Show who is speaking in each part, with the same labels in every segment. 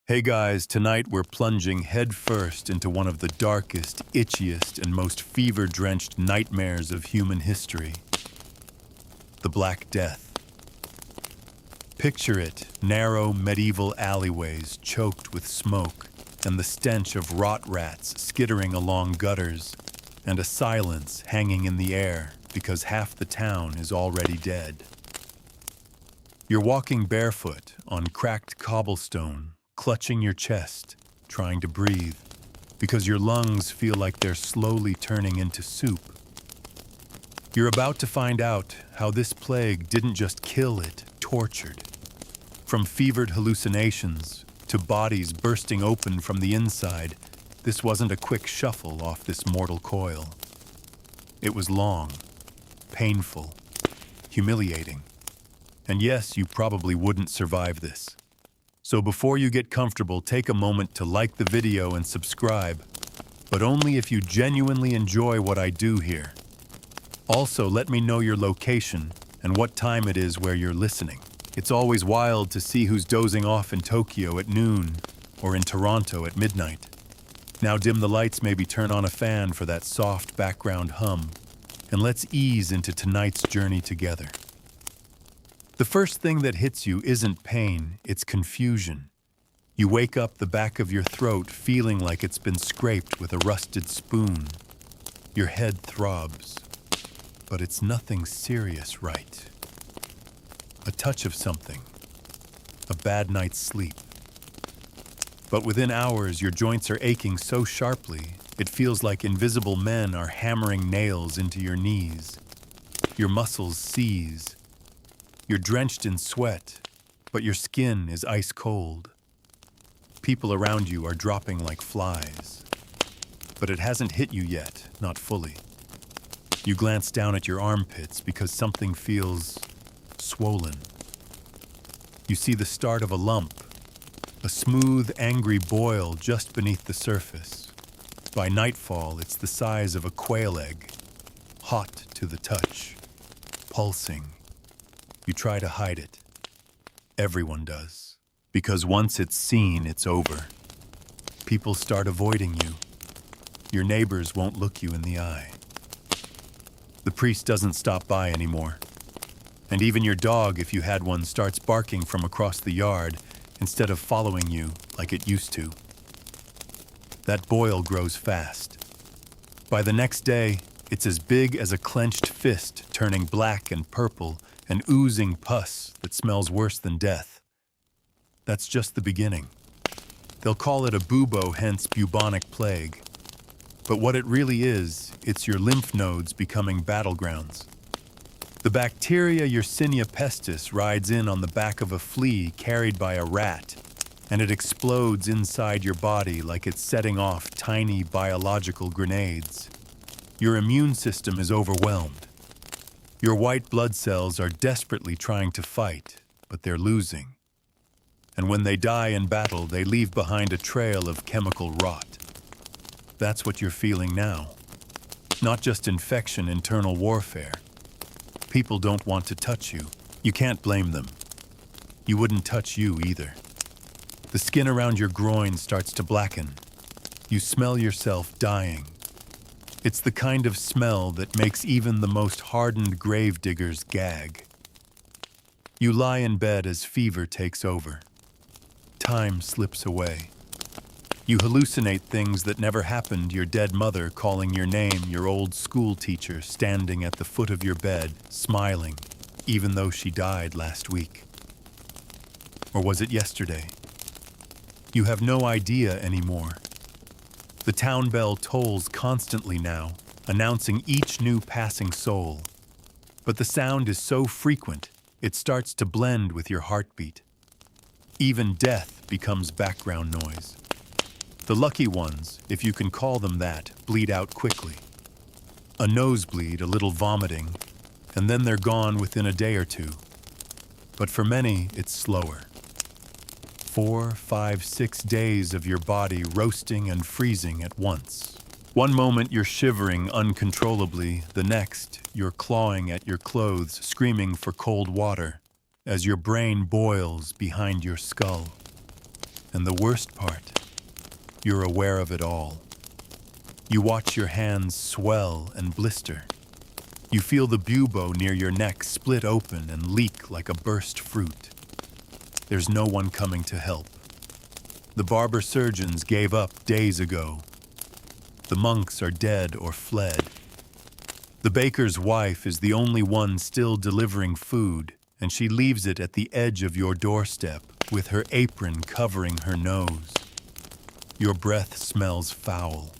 Speaker 1: Hey guys, tonight we're plunging headfirst into one of the darkest, itchiest, and most fever-drenched nightmares of human history. The Black Death. Picture it, narrow medieval alleyways choked with smoke, and the stench of rot rats skittering along gutters, and a silence hanging in the air because half the town is already dead. You're walking barefoot on cracked cobblestone, clutching your chest, trying to breathe, because your lungs feel like they're slowly turning into soup. You're about to find out how this plague didn't just kill, it tortured. From fevered hallucinations to bodies bursting open from the inside, this wasn't a quick shuffle off this mortal coil. It was long, painful, humiliating. And yes, you probably wouldn't survive this. So before you get comfortable, take a moment to like the video and subscribe, but only if you genuinely enjoy what I do here. Also, let me know your location and what time it is where you're listening. It's always wild to see who's dozing off in Tokyo at noon or in Toronto at midnight. Now dim the lights, maybe turn on a fan for that soft background hum, and let's ease into tonight's journey together. The first thing that hits you isn't pain, it's confusion. You wake up the back of your throat feeling like it's been scraped with a rusted spoon. Your head throbs, but it's nothing serious, right? A touch of something, a bad night's sleep. But within hours, your joints are aching so sharply, it feels like invisible men are hammering nails into your knees. Your muscles seize. You're drenched in sweat, but your skin is ice cold. People around you are dropping like flies. But it hasn't hit you yet, not fully. You glance down at your armpits because something feels swollen. You see the start of a lump, a smooth, angry boil just beneath the surface. By nightfall, it's the size of a quail egg, hot to the touch, pulsing. You try to hide it. Everyone does. Because once it's seen, it's over. People start avoiding you. Your neighbors won't look you in the eye. The priest doesn't stop by anymore. And even your dog, if you had one, starts barking from across the yard instead of following you like it used to. That boil grows fast. By the next day, it's as big as a clenched fist, turning black and purple and oozing pus that smells worse than death. That's just the beginning. They'll call it a bubo, hence bubonic plague. But what it really is, it's your lymph nodes becoming battlegrounds. The bacteria Yersinia pestis rides in on the back of a flea carried by a rat, and it explodes inside your body like it's setting off tiny biological grenades. Your immune system is overwhelmed. Your white blood cells are desperately trying to fight, but they're losing. And when they die in battle, they leave behind a trail of chemical rot. That's what you're feeling now. Not just infection, internal warfare. People don't want to touch you. You can't blame them. You wouldn't touch you either. The skin around your groin starts to blacken. You smell yourself dying. It's the kind of smell that makes even the most hardened gravediggers gag. You lie in bed as fever takes over. Time slips away. You hallucinate things that never happened, your dead mother calling your name, your old school teacher standing at the foot of your bed, smiling, even though she died last week. Or was it yesterday? You have no idea anymore. The town bell tolls constantly now, announcing each new passing soul. But the sound is so frequent, it starts to blend with your heartbeat. Even death becomes background noise. The lucky ones, if you can call them that, bleed out quickly. A nosebleed, a little vomiting, and then they're gone within a day or two. But for many, it's slower. 4, 5, 6 days of your body roasting and freezing at once. One moment you're shivering uncontrollably, the next you're clawing at your clothes, screaming for cold water, as your brain boils behind your skull. And the worst part, you're aware of it all. You watch your hands swell and blister. You feel the bubo near your neck split open and leak like a burst fruit. There's no one coming to help. The barber surgeons gave up days ago. The monks are dead or fled. The baker's wife is the only one still delivering food, and she leaves it at the edge of your doorstep with her apron covering her nose. Your breath smells foul.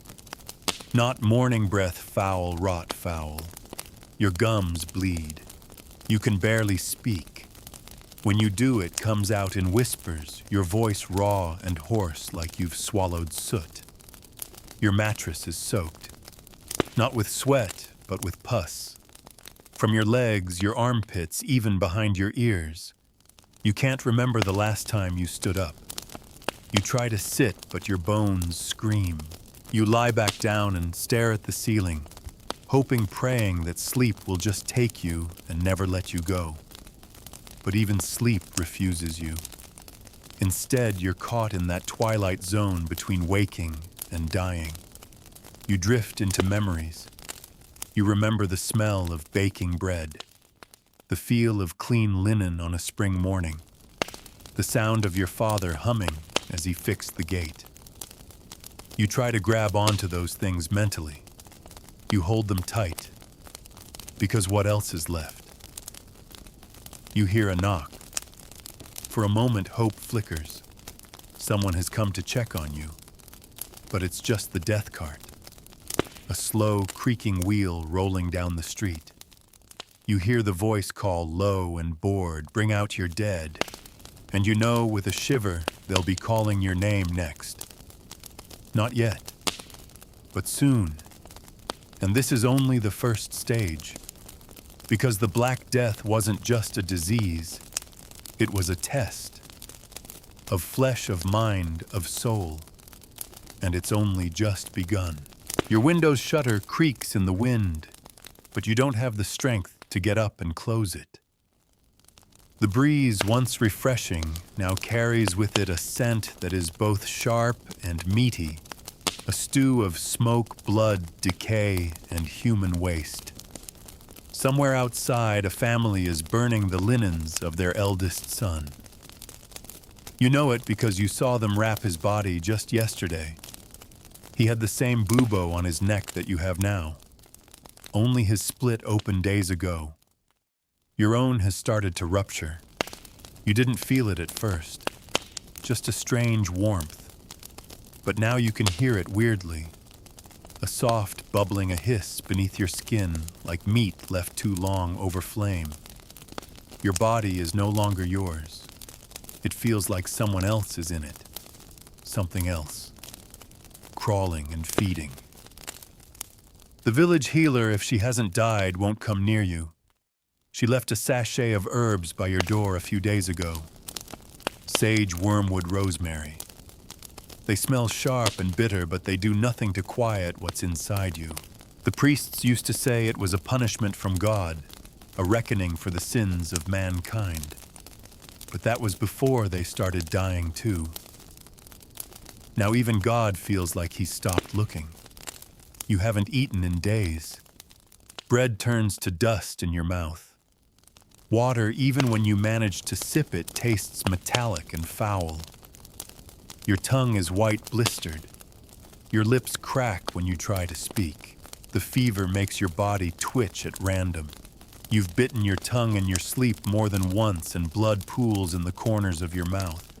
Speaker 1: Not morning breath foul, rot foul. Your gums bleed. You can barely speak. When you do, it comes out in whispers, your voice raw and hoarse like you've swallowed soot. Your mattress is soaked. Not with sweat, but with pus. From your legs, your armpits, even behind your ears. You can't remember the last time you stood up. You try to sit, but your bones scream. You lie back down and stare at the ceiling, hoping, praying that sleep will just take you and never let you go. But even sleep refuses you. Instead, you're caught in that twilight zone between waking and dying. You drift into memories. You remember the smell of baking bread, the feel of clean linen on a spring morning, the sound of your father humming as he fixed the gate. You try to grab onto those things mentally. You hold them tight, because what else is left? You hear a knock. For a moment, hope flickers. Someone has come to check on you, but it's just the death cart. A slow, creaking wheel rolling down the street. You hear the voice call low and bored, "Bring out your dead." And you know with a shiver they'll be calling your name next. Not yet, but soon. And this is only the first stage. Because the Black Death wasn't just a disease, it was a test. Of flesh, of mind, of soul. And it's only just begun. Your window's shutter creaks in the wind, but you don't have the strength to get up and close it. The breeze, once refreshing, now carries with it a scent that is both sharp and meaty, a stew of smoke, blood, decay, and human waste. Somewhere outside, a family is burning the linens of their eldest son. You know it because you saw them wrap his body just yesterday. He had the same bubo on his neck that you have now. Only his split open days ago. Your own has started to rupture. You didn't feel it at first. Just a strange warmth. But now you can hear it weirdly. A soft, bubbling a hiss beneath your skin, like meat left too long over flame. Your body is no longer yours. It feels like someone else is in it. Something else. Crawling and feeding. The village healer, if she hasn't died, won't come near you. She left a sachet of herbs by your door a few days ago. Sage, wormwood, rosemary. They smell sharp and bitter, but they do nothing to quiet what's inside you. The priests used to say it was a punishment from God, a reckoning for the sins of mankind. But that was before they started dying too. Now even God feels like he's stopped looking. You haven't eaten in days. Bread turns to dust in your mouth. Water, even when you manage to sip it, tastes metallic and foul. Your tongue is white blistered. Your lips crack when you try to speak. The fever makes your body twitch at random. You've bitten your tongue in your sleep more than once and blood pools in the corners of your mouth.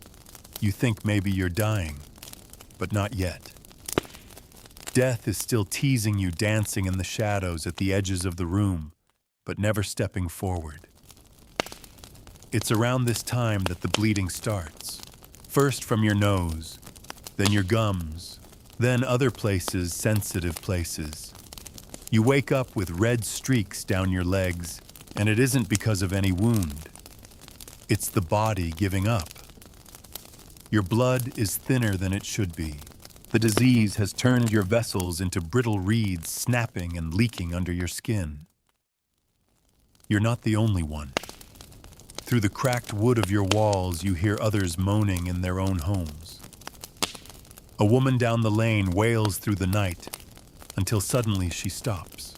Speaker 1: You think maybe you're dying. But not yet. Death is still teasing you, dancing in the shadows at the edges of the room, but never stepping forward. It's around this time that the bleeding starts. First from your nose, then your gums, then other places, sensitive places. You wake up with red streaks down your legs, and it isn't because of any wound. It's the body giving up. Your blood is thinner than it should be. The disease has turned your vessels into brittle reeds, snapping and leaking under your skin. You're not the only one. Through the cracked wood of your walls, you hear others moaning in their own homes. A woman down the lane wails through the night until suddenly she stops.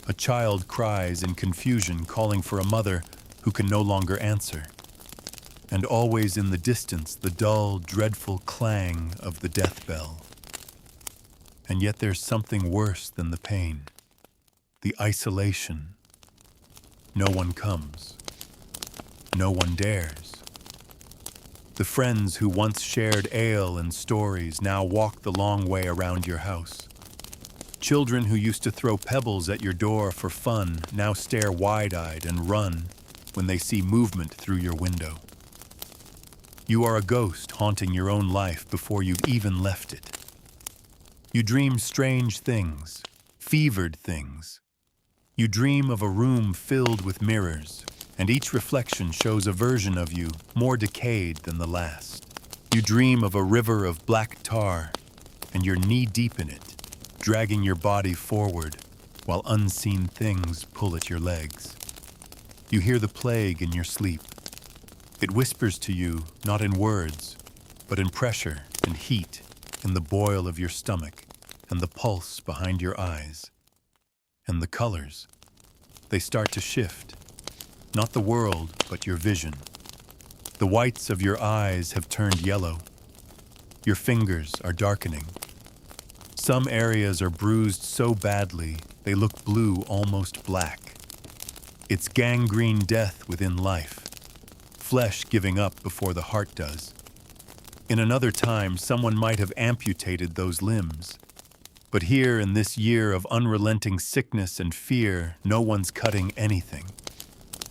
Speaker 1: A child cries in confusion, calling for a mother who can no longer answer. And always in the distance, the dull, dreadful clang of the death bell. And yet there's something worse than the pain. The isolation. No one comes. No one dares. The friends who once shared ale and stories now walk the long way around your house. Children who used to throw pebbles at your door for fun now stare wide-eyed and run when they see movement through your window. You are a ghost haunting your own life before you've even left it. You dream strange things, fevered things. You dream of a room filled with mirrors, and each reflection shows a version of you more decayed than the last. You dream of a river of black tar, and you're knee-deep in it, dragging your body forward while unseen things pull at your legs. You hear the plague in your sleep. It whispers to you, not in words, but in pressure and heat, in the boil of your stomach and the pulse behind your eyes. And the colors, they start to shift. Not the world, but your vision. The whites of your eyes have turned yellow. Your fingers are darkening. Some areas are bruised so badly, they look blue, almost black. It's gangrene death within life. Flesh giving up before the heart does. In another time, someone might have amputated those limbs. But here in this year of unrelenting sickness and fear, no one's cutting anything.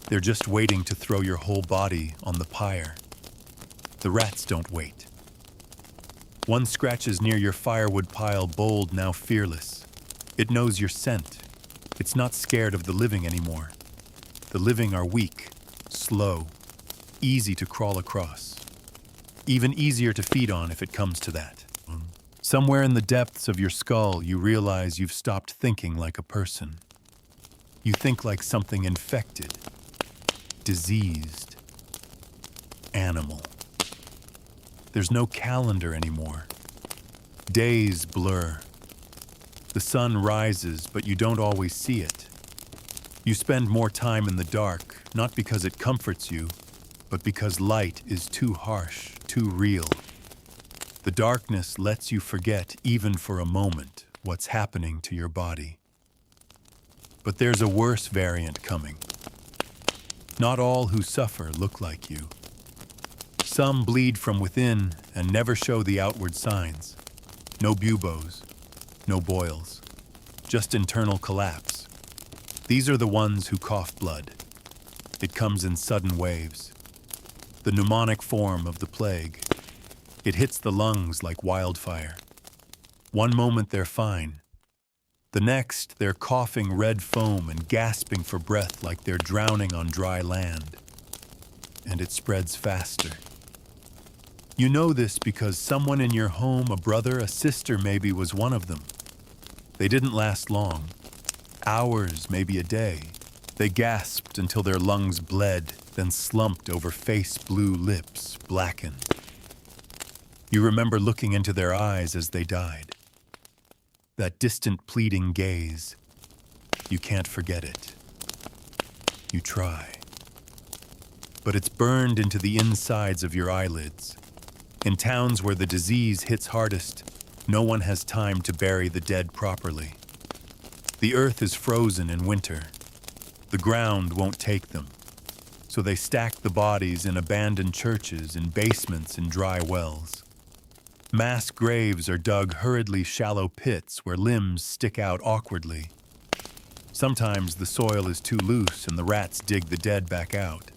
Speaker 1: They're just waiting to throw your whole body on the pyre. The rats don't wait. One scratches near your firewood pile, bold, now fearless. It knows your scent. It's not scared of the living anymore. The living are weak, slow, easy to crawl across. Even easier to feed on if it comes to that. Somewhere in the depths of your skull, you realize you've stopped thinking like a person. You think like something infected, diseased, animal. There's no calendar anymore. Days blur. The sun rises, but you don't always see it. You spend more time in the dark, not because it comforts you, but because light is too harsh, too real. The darkness lets you forget, even for a moment, what's happening to your body. But there's a worse variant coming. Not all who suffer look like you. Some bleed from within and never show the outward signs. No buboes, no boils, just internal collapse. These are the ones who cough blood. It comes in sudden waves. The pneumonic form of the plague. It hits the lungs like wildfire. One moment they're fine. The next, they're coughing red foam and gasping for breath like they're drowning on dry land. And it spreads faster. You know this because someone in your home, a brother, a sister maybe, was one of them. They didn't last long. Hours, maybe a day. They gasped until their lungs bled, then slumped over face-blue lips, blackened. You remember looking into their eyes as they died. That distant pleading gaze. You can't forget it. You try. But it's burned into the insides of your eyelids. In towns where the disease hits hardest, no one has time to bury the dead properly. The earth is frozen in winter. The ground won't take them. So they stack the bodies in abandoned churches, in basements, in dry wells. Mass graves are dug hurriedly shallow pits where limbs stick out awkwardly. Sometimes the soil is too loose and the rats dig the dead back out.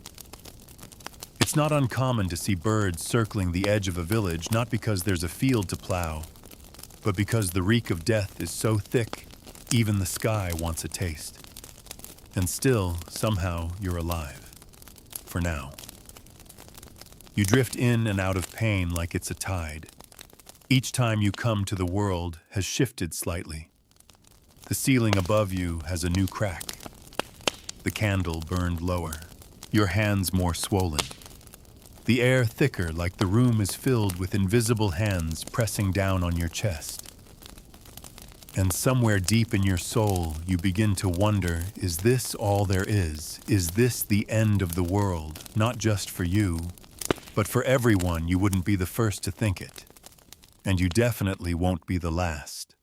Speaker 1: It's not uncommon to see birds circling the edge of a village, not because there's a field to plow, but because the reek of death is so thick, even the sky wants a taste. And still, somehow, you're alive. For now. You drift in and out of pain like it's a tide. Each time you come to the world has shifted slightly. The ceiling above you has a new crack. The candle burned lower. Your hands more swollen. the air thicker like the room is filled with invisible hands pressing down on your chest. And somewhere deep in your soul, you begin to wonder, is this all there is? Is this the end of the world? Not just for you, but for everyone. You wouldn't be the first to think it. And you definitely won't be the last.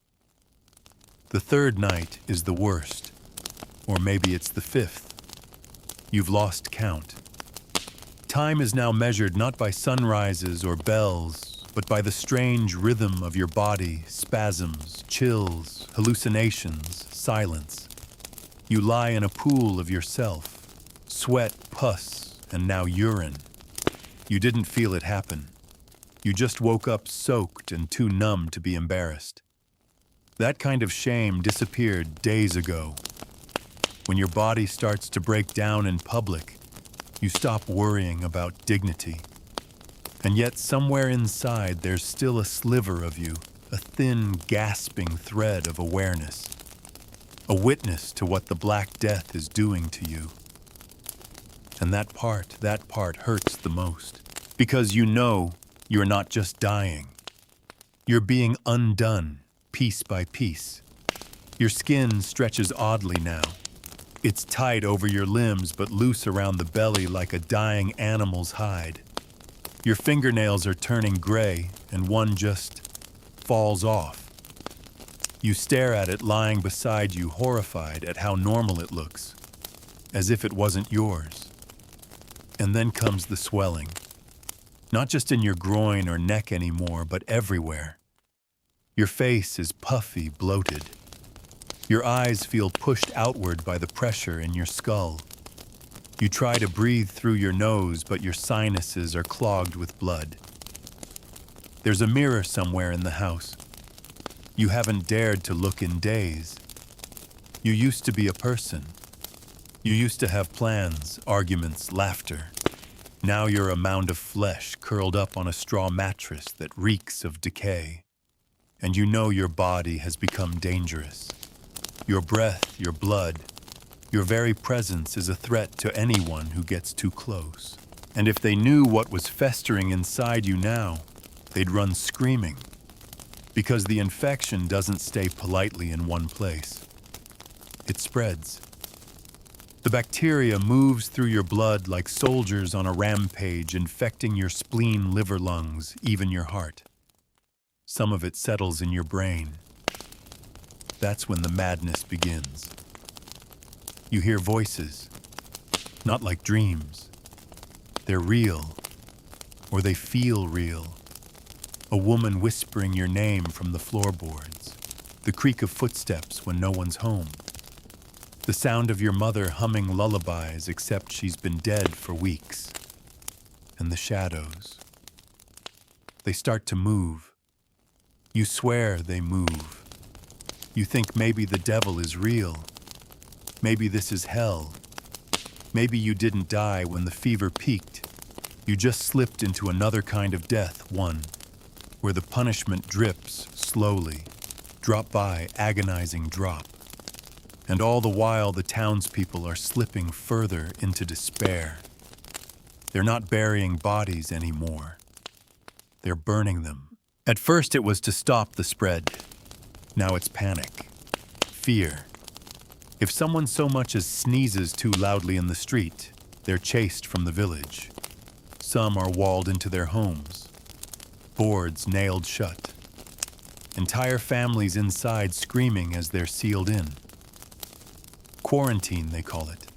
Speaker 1: The third night is the worst. Or maybe it's the fifth. You've lost count. Time is now measured not by sunrises or bells, but by the strange rhythm of your body, spasms, chills, hallucinations, silence. You lie in a pool of yourself, sweat, pus, and now urine. You didn't feel it happen. You just woke up soaked and too numb to be embarrassed. That kind of shame disappeared days ago. When your body starts to break down in public, you stop worrying about dignity. And yet somewhere inside there's still a sliver of you, a thin, gasping thread of awareness. A witness to what the Black Death is doing to you. And that part hurts the most. Because you know you're not just dying. You're being undone, piece by piece. Your skin stretches oddly now. It's tight over your limbs but loose around the belly like a dying animal's hide. Your fingernails are turning gray, and one just falls off. You stare at it lying beside you, horrified at how normal it looks, as if it wasn't yours. And then comes the swelling. Not just in your groin or neck anymore, but everywhere. Your face is puffy, bloated. Your eyes feel pushed outward by the pressure in your skull. You try to breathe through your nose, but your sinuses are clogged with blood. There's a mirror somewhere in the house. You haven't dared to look in days. You used to be a person. You used to have plans, arguments, laughter. Now you're a mound of flesh curled up on a straw mattress that reeks of decay. And you know your body has become dangerous. Your breath, your blood, your very presence is a threat to anyone who gets too close. And if they knew what was festering inside you now, they'd run screaming. Because the infection doesn't stay politely in one place. It spreads. The bacteria moves through your blood like soldiers on a rampage, infecting your spleen, liver, lungs, even your heart. Some of it settles in your brain. That's when the madness begins. You hear voices, not like dreams. They're real, or they feel real. A woman whispering your name from the floorboards, the creak of footsteps when no one's home, the sound of your mother humming lullabies except she's been dead for weeks, and the shadows. They start to move. You swear they move. You think maybe the devil is real. Maybe this is hell. Maybe you didn't die when the fever peaked. You just slipped into another kind of death, one where the punishment drips slowly, drop by, agonizing drop. And all the while the townspeople are slipping further into despair. They're not burying bodies anymore. They're burning them. At first it was to stop the spread. Now it's panic, fear. If someone so much as sneezes too loudly in the street, they're chased from the village. Some are walled into their homes, boards nailed shut. Entire families inside screaming as they're sealed in. Quarantine, they call it.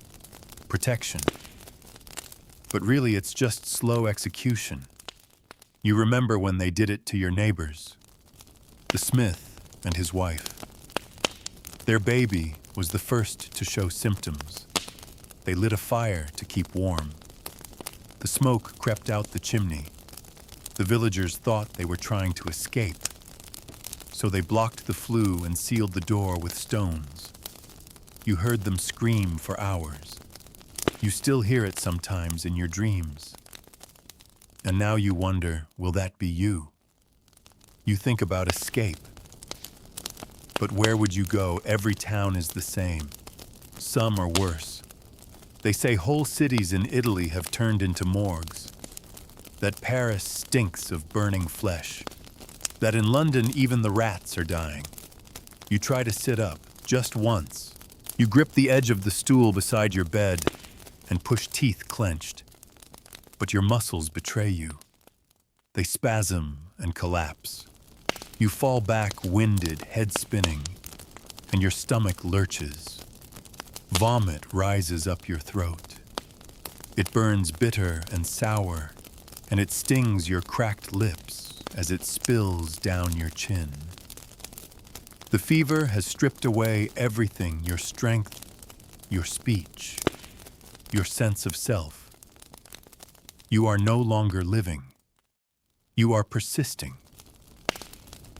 Speaker 1: Protection. But really it's just slow execution. You remember when they did it to your neighbors. The Smith and his wife. Their baby was the first to show symptoms. They lit a fire to keep warm. The smoke crept out the chimney. The villagers thought they were trying to escape. So they blocked the flue and sealed the door with stones. You heard them scream for hours. You still hear it sometimes in your dreams. And now you wonder, will that be you? You think about escape. But where would you go? Every town is the same. Some are worse. They say whole cities in Italy have turned into morgues. that Paris stinks of burning flesh, that in London even the rats are dying. You try to sit up, just once. You grip the edge of the stool beside your bed and push teeth clenched. But your muscles betray you. They spasm and collapse. You fall back winded, head spinning, and your stomach lurches. Vomit rises up your throat. It burns bitter and sour, and it stings your cracked lips as it spills down your chin. The fever has stripped away everything: your strength, your speech, your sense of self. You are no longer living. You are persisting.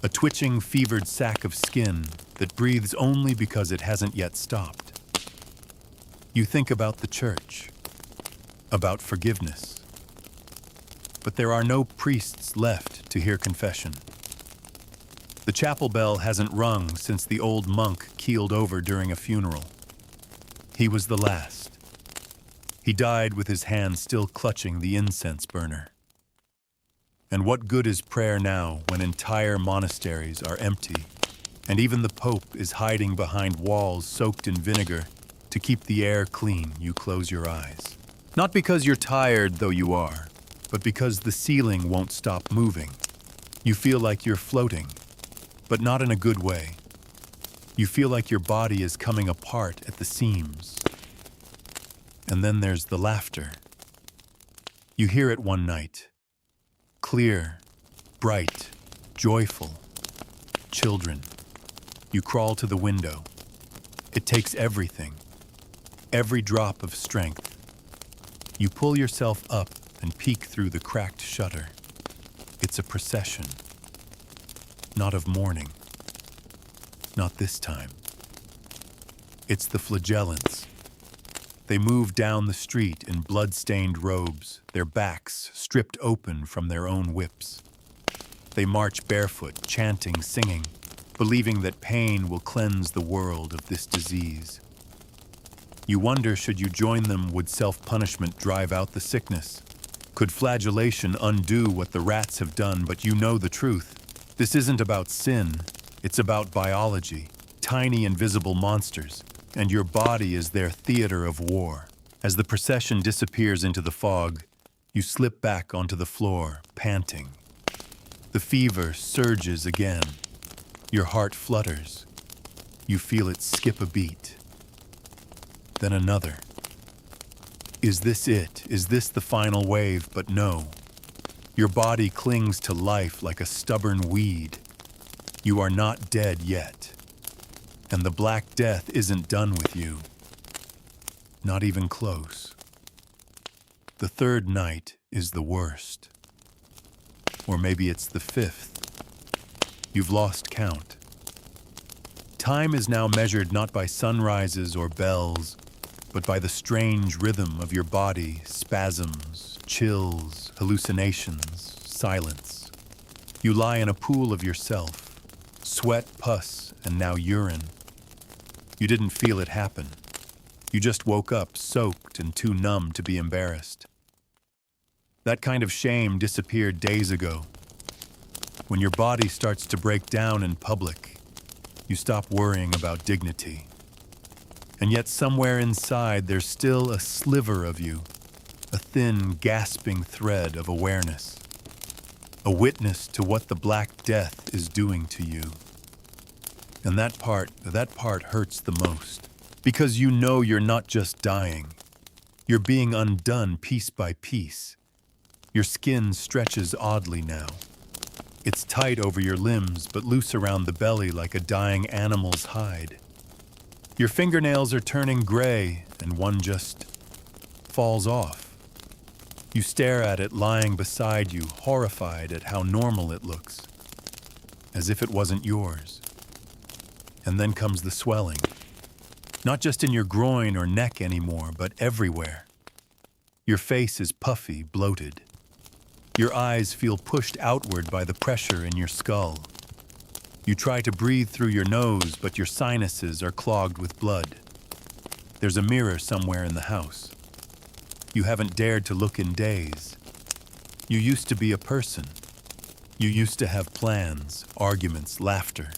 Speaker 1: A twitching, fevered sack of skin that breathes only because it hasn't yet stopped. You think about the church, about forgiveness. But there are no priests left to hear confession. The chapel bell hasn't rung since the old monk keeled over during a funeral. He was the last. He died with his hand still clutching the incense burner. And what good is prayer now when entire monasteries are empty, and even the Pope is hiding behind walls soaked in vinegar to keep the air clean? You close your eyes. Not because you're tired, though you are, but because the ceiling won't stop moving. You feel like you're floating, but not in a good way. You feel like your body is coming apart at the seams. And then there's the laughter. You hear it one night. Clear, bright, joyful. Children. You crawl to the window. It takes everything, every drop of strength. You pull yourself up and peek through the cracked shutter. It's a procession. Not of mourning. Not this time. It's the flagellants. They move down the street in blood-stained robes, their backs stripped open from their own whips. They march barefoot, chanting, singing, believing that pain will cleanse the world of this disease. You wonder, should you join them, would self-punishment drive out the sickness? Could flagellation undo what the rats have done? But you know the truth. This isn't about sin. It's about biology, tiny invisible monsters. And your body is their theater of war. As the procession disappears into the fog, you slip back onto the floor, panting. The fever surges again. Your heart flutters. You feel it skip a beat. Then another. Is this it? Is this the final wave? But no. Your body clings to life like a stubborn weed. You are not dead yet. And the Black Death isn't done with you. Not even close. The third night is the worst. Or maybe it's the fifth. You've lost count. Time is now measured not by sunrises or bells, but by the strange rhythm of your body, spasms, chills, hallucinations, silence. You lie in a pool of yourself, sweat, pus, and now urine. You didn't feel it happen. You just woke up soaked and too numb to be embarrassed. That kind of shame disappeared days ago. When your body starts to break down in public, you stop worrying about dignity. And yet somewhere inside there's still a sliver of you, a thin, gasping thread of awareness, a witness to what the Black Death is doing to you. And that part hurts the most, because you know you're not just dying. You're being undone piece by piece. Your skin stretches oddly now. It's tight over your limbs, but loose around the belly like a dying animal's hide. Your fingernails are turning gray, and one just falls off. You stare at it lying beside you, horrified at how normal it looks, as if it wasn't yours. And then comes the swelling. Not just in your groin or neck anymore, but everywhere. Your face is puffy, bloated. Your eyes feel pushed outward by the pressure in your skull. You try to breathe through your nose, but your sinuses are clogged with blood. There's a mirror somewhere in the house. You haven't dared to look in days. You used to be a person. You used to have plans, arguments, laughter.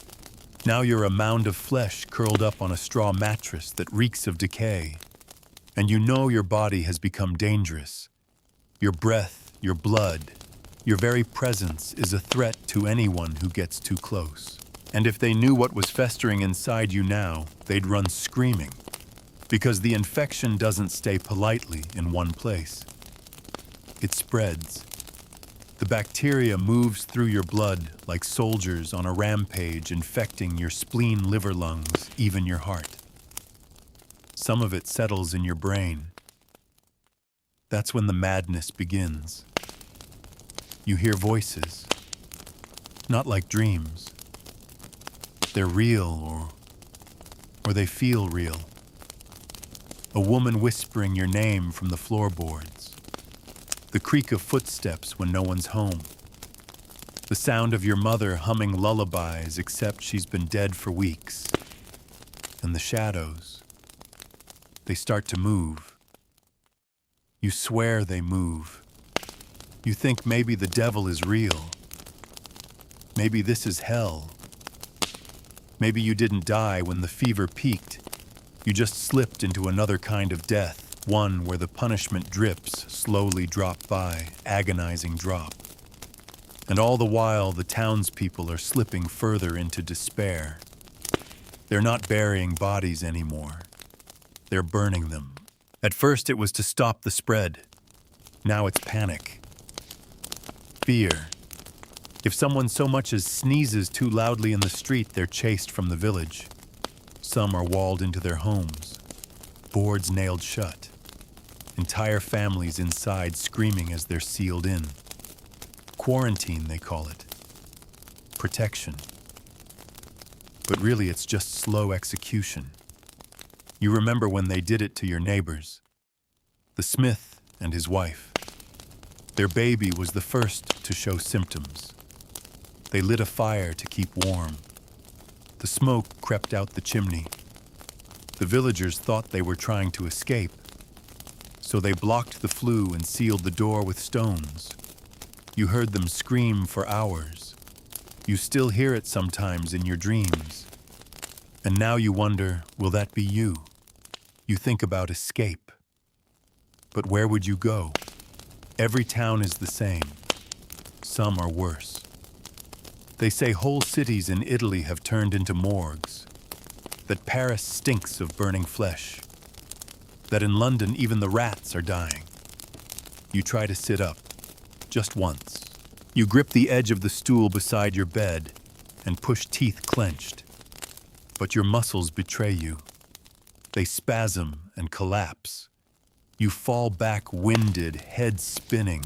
Speaker 1: Now you're a mound of flesh curled up on a straw mattress that reeks of decay. And you know your body has become dangerous. Your breath, your blood, your very presence is a threat to anyone who gets too close. And if they knew what was festering inside you now, they'd run screaming. Because the infection doesn't stay politely in one place. It spreads. The bacteria moves through your blood like soldiers on a rampage, infecting your spleen, liver, lungs, even your heart. Some of it settles in your brain. That's when the madness begins. You hear voices, not like dreams. They're real, or they feel real. A woman whispering your name from the floorboards. The creak of footsteps when no one's home. The sound of your mother humming lullabies except she's been dead for weeks. And the shadows, they start to move. You swear they move. You think maybe the devil is real. Maybe this is hell. Maybe you didn't die when the fever peaked. You just slipped into another kind of death. One where the punishment drips, slowly drop by, agonizing drop. And all the while, the townspeople are slipping further into despair. They're not burying bodies anymore. They're burning them. At first, it was to stop the spread. Now it's panic. Fear. If someone so much as sneezes too loudly in the street, they're chased from the village. Some are walled into their homes, boards nailed shut. Entire families inside screaming as they're sealed in. Quarantine, they call it. Protection. But really, it's just slow execution. You remember when they did it to your neighbors. The Smith and his wife. Their baby was the first to show symptoms. They lit a fire to keep warm. The smoke crept out the chimney. The villagers thought they were trying to escape. So they blocked the flue and sealed the door with stones. You heard them scream for hours. You still hear it sometimes in your dreams. And now you wonder, will that be you? You think about escape. But where would you go? Every town is the same. Some are worse. They say whole cities in Italy have turned into morgues. That Paris stinks of burning flesh. That in London even the rats are dying. You try to sit up, just once. You grip the edge of the stool beside your bed and push teeth clenched. But your muscles betray you. They spasm and collapse. You fall back winded, head spinning,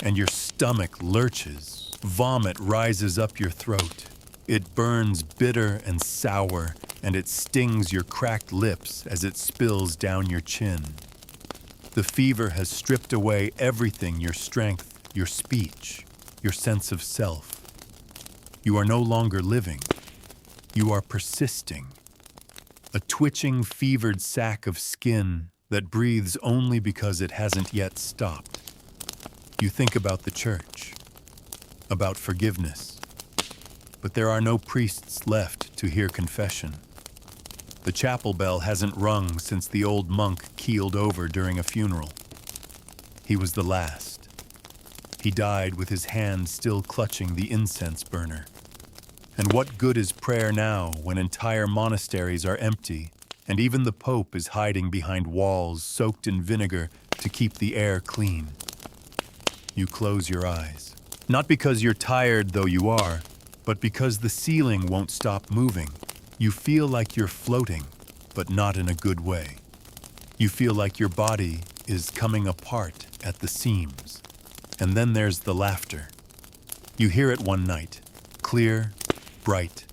Speaker 1: and your stomach lurches. Vomit rises up your throat. It burns bitter and sour, and it stings your cracked lips as it spills down your chin. The fever has stripped away everything, your strength, your speech, your sense of self. You are no longer living. You are persisting. A twitching, fevered sack of skin that breathes only because it hasn't yet stopped. You think about the church, about forgiveness. But there are no priests left to hear confession. The chapel bell hasn't rung since the old monk keeled over during a funeral. He was the last. He died with his hand still clutching the incense burner. And what good is prayer now when entire monasteries are empty and even the Pope is hiding behind walls soaked in vinegar to keep the air clean? You close your eyes. Not because you're tired, though you are, but because the ceiling won't stop moving. You feel like you're floating, but not in a good way. You feel like your body is coming apart at the seams. And then there's the laughter. You hear it one night, clear, bright,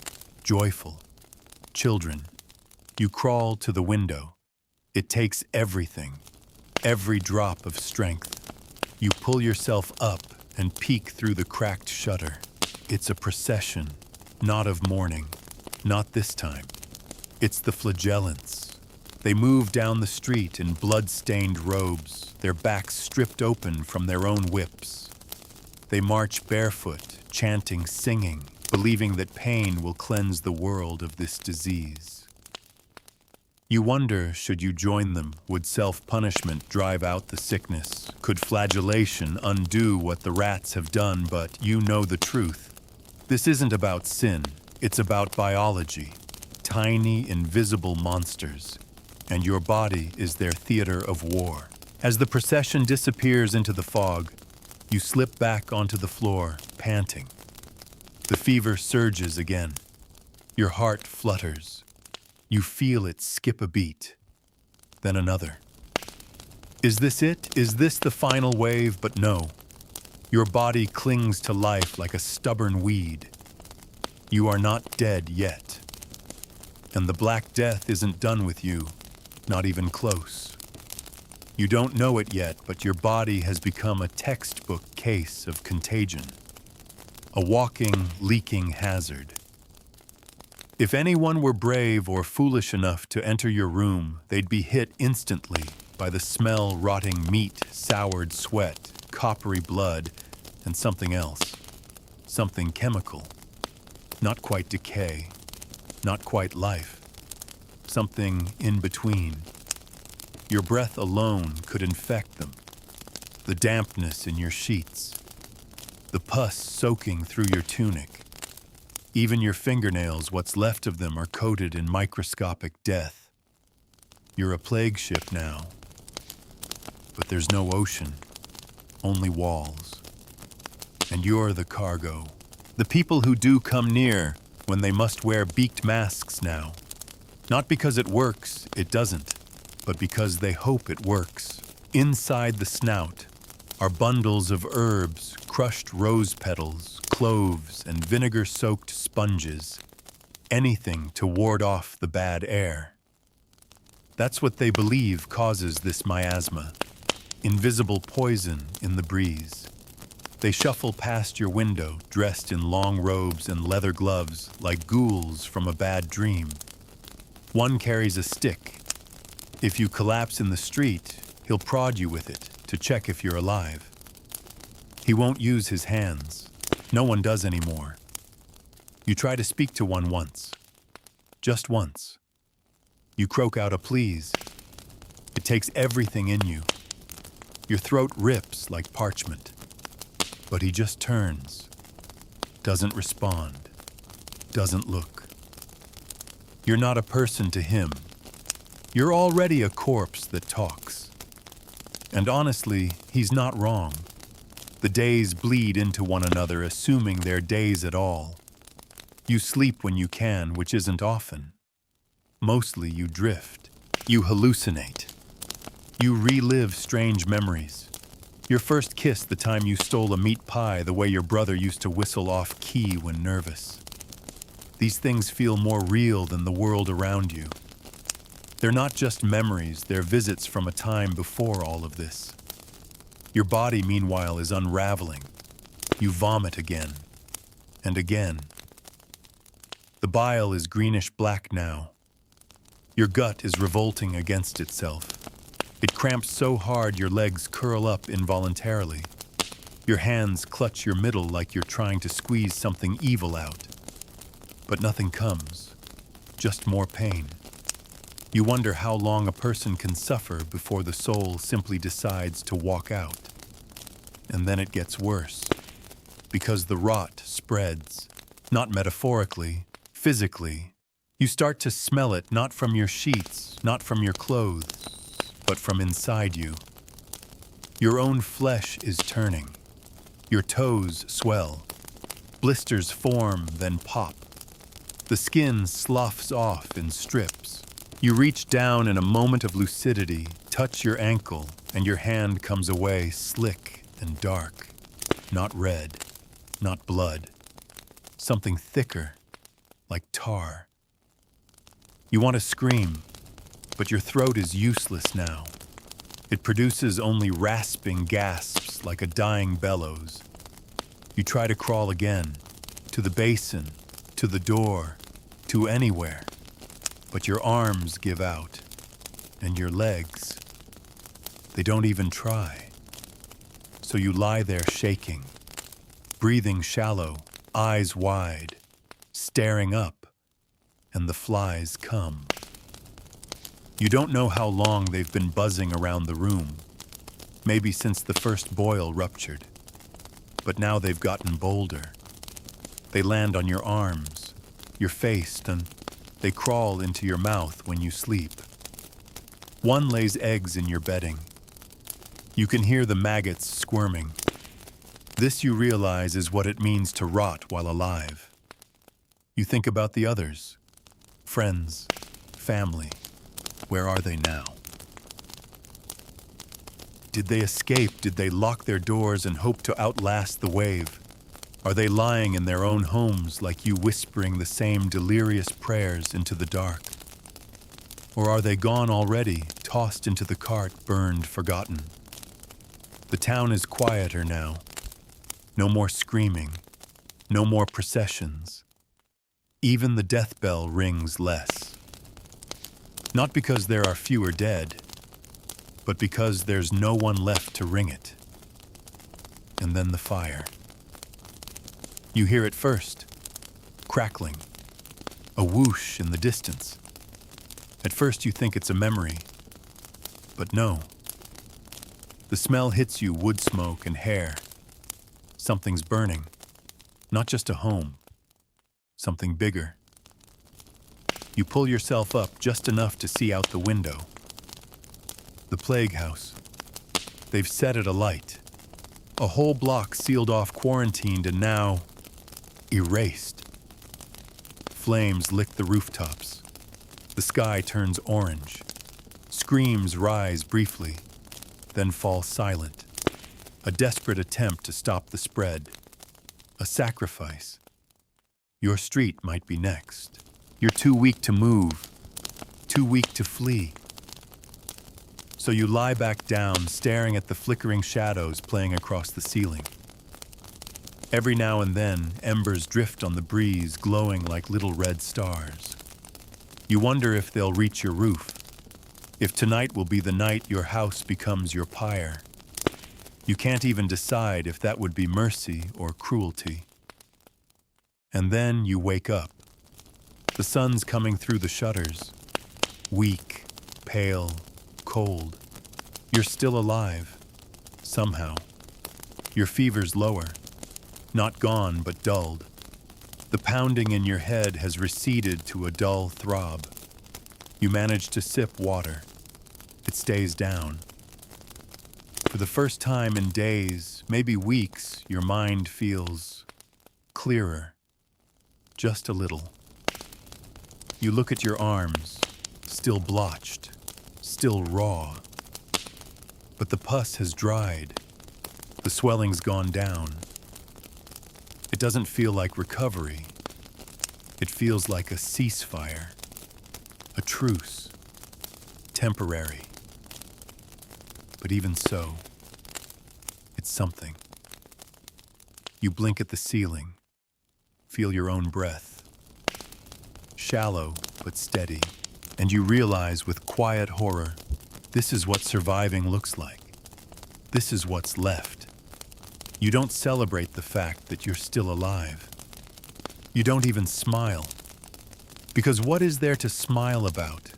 Speaker 1: joyful. Children. You crawl to the window. It takes everything, every drop of strength. You pull yourself up and peek through the cracked shutter. It's a procession, not of mourning, not this time. It's the flagellants. They move down the street in blood-stained robes, their backs stripped open from their own whips. They march barefoot, chanting, singing, believing that pain will cleanse the world of this disease. You wonder, should you join them, would self-punishment drive out the sickness? Could flagellation undo what the rats have done? But you know the truth. This isn't about sin, it's about biology. Tiny, invisible monsters. And your body is their theater of war. As the procession disappears into the fog, you slip back onto the floor, panting. The fever surges again. Your heart flutters. You feel it skip a beat, then another. Is this it? Is this the final wave? But no. Your body clings to life like a stubborn weed. You are not dead yet. And the Black Death isn't done with you, not even close. You don't know it yet, but your body has become a textbook case of contagion. A walking, leaking hazard. If anyone were brave or foolish enough to enter your room, they'd be hit instantly by the smell, rotting meat, soured sweat, coppery blood, and something else. Something chemical. Not quite decay. Not quite life. Something in between. Your breath alone could infect them. The dampness in your sheets. The pus soaking through your tunic. Even your fingernails, what's left of them, are coated in microscopic death. You're a plague ship now. But there's no ocean, only walls. And you're the cargo. The people who do come near when they must wear beaked masks now. Not because it works, it doesn't, but because they hope it works. Inside the snout are bundles of herbs, crushed rose petals, cloves, and vinegar-soaked sponges. Anything to ward off the bad air. That's what they believe causes this miasma. Invisible poison in the breeze. They shuffle past your window, dressed in long robes and leather gloves, like ghouls from a bad dream. One carries a stick. If you collapse in the street, he'll prod you with it to check if you're alive. He won't use his hands. No one does anymore. You try to speak to one once. Just once. You croak out a please. It takes everything in you. Your throat rips like parchment. But he just turns. Doesn't respond. Doesn't look. You're not a person to him. You're already a corpse that talks. And honestly, he's not wrong. The days bleed into one another, assuming they're days at all. You sleep when you can, which isn't often. Mostly you drift. You hallucinate. You relive strange memories. Your first kiss, the time you stole a meat pie, the way your brother used to whistle off key when nervous. These things feel more real than the world around you. They're not just memories, they're visits from a time before all of this. Your body, meanwhile, is unraveling. You vomit again and again. The bile is greenish-black now. Your gut is revolting against itself. It cramps so hard your legs curl up involuntarily. Your hands clutch your middle like you're trying to squeeze something evil out. But nothing comes, just more pain. You wonder how long a person can suffer before the soul simply decides to walk out. And then it gets worse, because the rot spreads, not metaphorically, physically. You start to smell it not from your sheets, not from your clothes, but from inside you. Your own flesh is turning. Your toes swell. Blisters form, then pop. The skin sloughs off in strips. You reach down in a moment of lucidity, touch your ankle, and your hand comes away slick and dark. Not red, not blood. Something thicker, like tar. You want to scream, but your throat is useless now. It produces only rasping gasps like a dying bellows. You try to crawl again, to the basin, to the door, to anywhere. But your arms give out, and your legs, they don't even try. So you lie there shaking, breathing shallow, eyes wide, staring up, and the flies come. You don't know how long they've been buzzing around the room, maybe since the first boil ruptured. But now they've gotten bolder. They land on your arms, your face, and they crawl into your mouth when you sleep. One lays eggs in your bedding. You can hear the maggots squirming. This, you realize, is what it means to rot while alive. You think about the others, friends, family. Where are they now? Did they escape? Did they lock their doors and hope to outlast the wave? Are they lying in their own homes like you, whispering the same delirious prayers into the dark? Or are they gone already, tossed into the cart, burned, forgotten? The town is quieter now. No more screaming, no more processions. Even the death bell rings less. Not because there are fewer dead, but because there's no one left to ring it. And then the fire. You hear it first, crackling, a whoosh in the distance. At first you think it's a memory, but no. The smell hits you, wood smoke and hair. Something's burning, not just a home, something bigger. You pull yourself up just enough to see out the window. The plague house. They've set it alight. A whole block sealed off, quarantined, and now erased. Flames lick the rooftops. The sky turns orange. Screams rise briefly, then fall silent. A desperate attempt to stop the spread. A sacrifice. Your street might be next. You're too weak to move, too weak to flee. So you lie back down, staring at the flickering shadows playing across the ceiling. Every now and then, embers drift on the breeze, glowing like little red stars. You wonder if they'll reach your roof, if tonight will be the night your house becomes your pyre. You can't even decide if that would be mercy or cruelty. And then you wake up. The sun's coming through the shutters. Weak, pale, cold. You're still alive, somehow. Your fever's lower. Not gone, but dulled. The pounding in your head has receded to a dull throb. You manage to sip water. It stays down. For the first time in days, maybe weeks, your mind feels clearer. Just a little. You look at your arms, still blotched, still raw. But the pus has dried. The swelling's gone down. It doesn't feel like recovery. It feels like a ceasefire, a truce, temporary. But even so, it's something. You blink at the ceiling, feel your own breath. Shallow but steady, and you realize with quiet horror, this is what surviving looks like. This is what's left. You don't celebrate the fact that you're still alive. You don't even smile. Because what is there to smile about?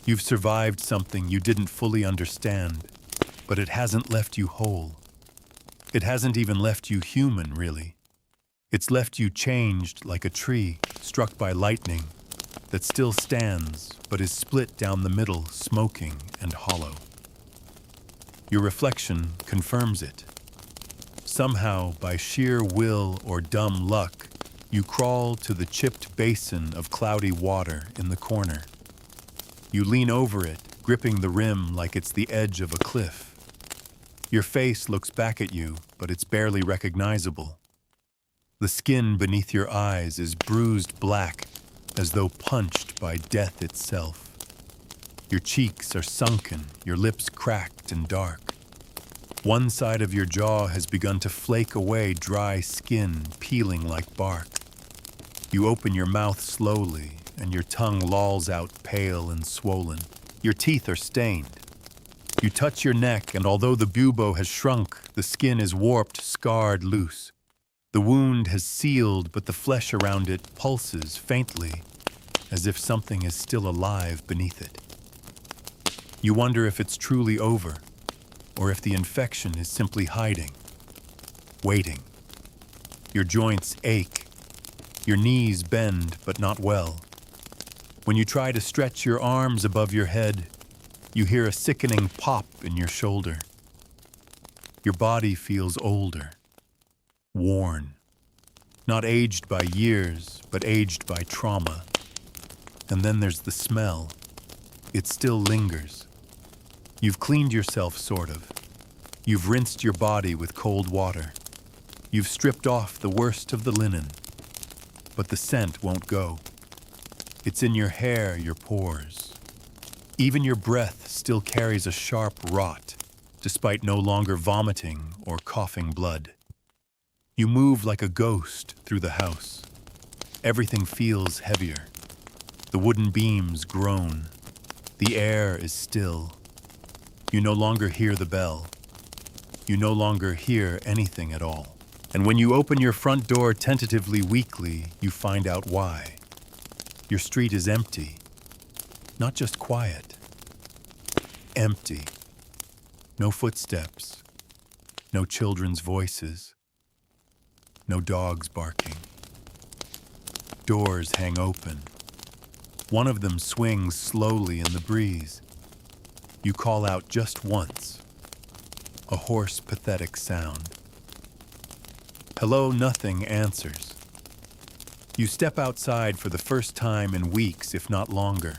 Speaker 1: You've survived something you didn't fully understand, but it hasn't left you whole. It hasn't even left you human, really. It's left you changed like a tree struck by lightning that still stands but is split down the middle, smoking and hollow. Your reflection confirms it. Somehow, by sheer will or dumb luck, you crawl to the chipped basin of cloudy water in the corner. You lean over it, gripping the rim like it's the edge of a cliff. Your face looks back at you, but it's barely recognizable. The skin beneath your eyes is bruised black, as though punched by death itself. Your cheeks are sunken, your lips cracked and dark. One side of your jaw has begun to flake away, dry skin peeling like bark. You open your mouth slowly, and your tongue lolls out pale and swollen. Your teeth are stained. You touch your neck, and although the bubo has shrunk, the skin is warped, scarred loose. The wound has sealed, but the flesh around it pulses faintly, as if something is still alive beneath it. You wonder if it's truly over, or if the infection is simply hiding, waiting. Your joints ache. Your knees bend, but not well. When you try to stretch your arms above your head, you hear a sickening pop in your shoulder. Your body feels older, worn, not aged by years, but aged by trauma. And then there's the smell. It still lingers. You've cleaned yourself, sort of. You've rinsed your body with cold water. You've stripped off the worst of the linen. But the scent won't go. It's in your hair, your pores. Even your breath still carries a sharp rot, despite no longer vomiting or coughing blood. You move like a ghost through the house. Everything feels heavier. The wooden beams groan. The air is still. You no longer hear the bell. You no longer hear anything at all. And when you open your front door tentatively, weakly, you find out why. Your street is empty. Not just quiet. Empty. No footsteps. No children's voices. No dogs barking. Doors hang open. One of them swings slowly in the breeze. You call out just once. A hoarse, pathetic sound. Hello, nothing answers. You step outside for the first time in weeks, if not longer.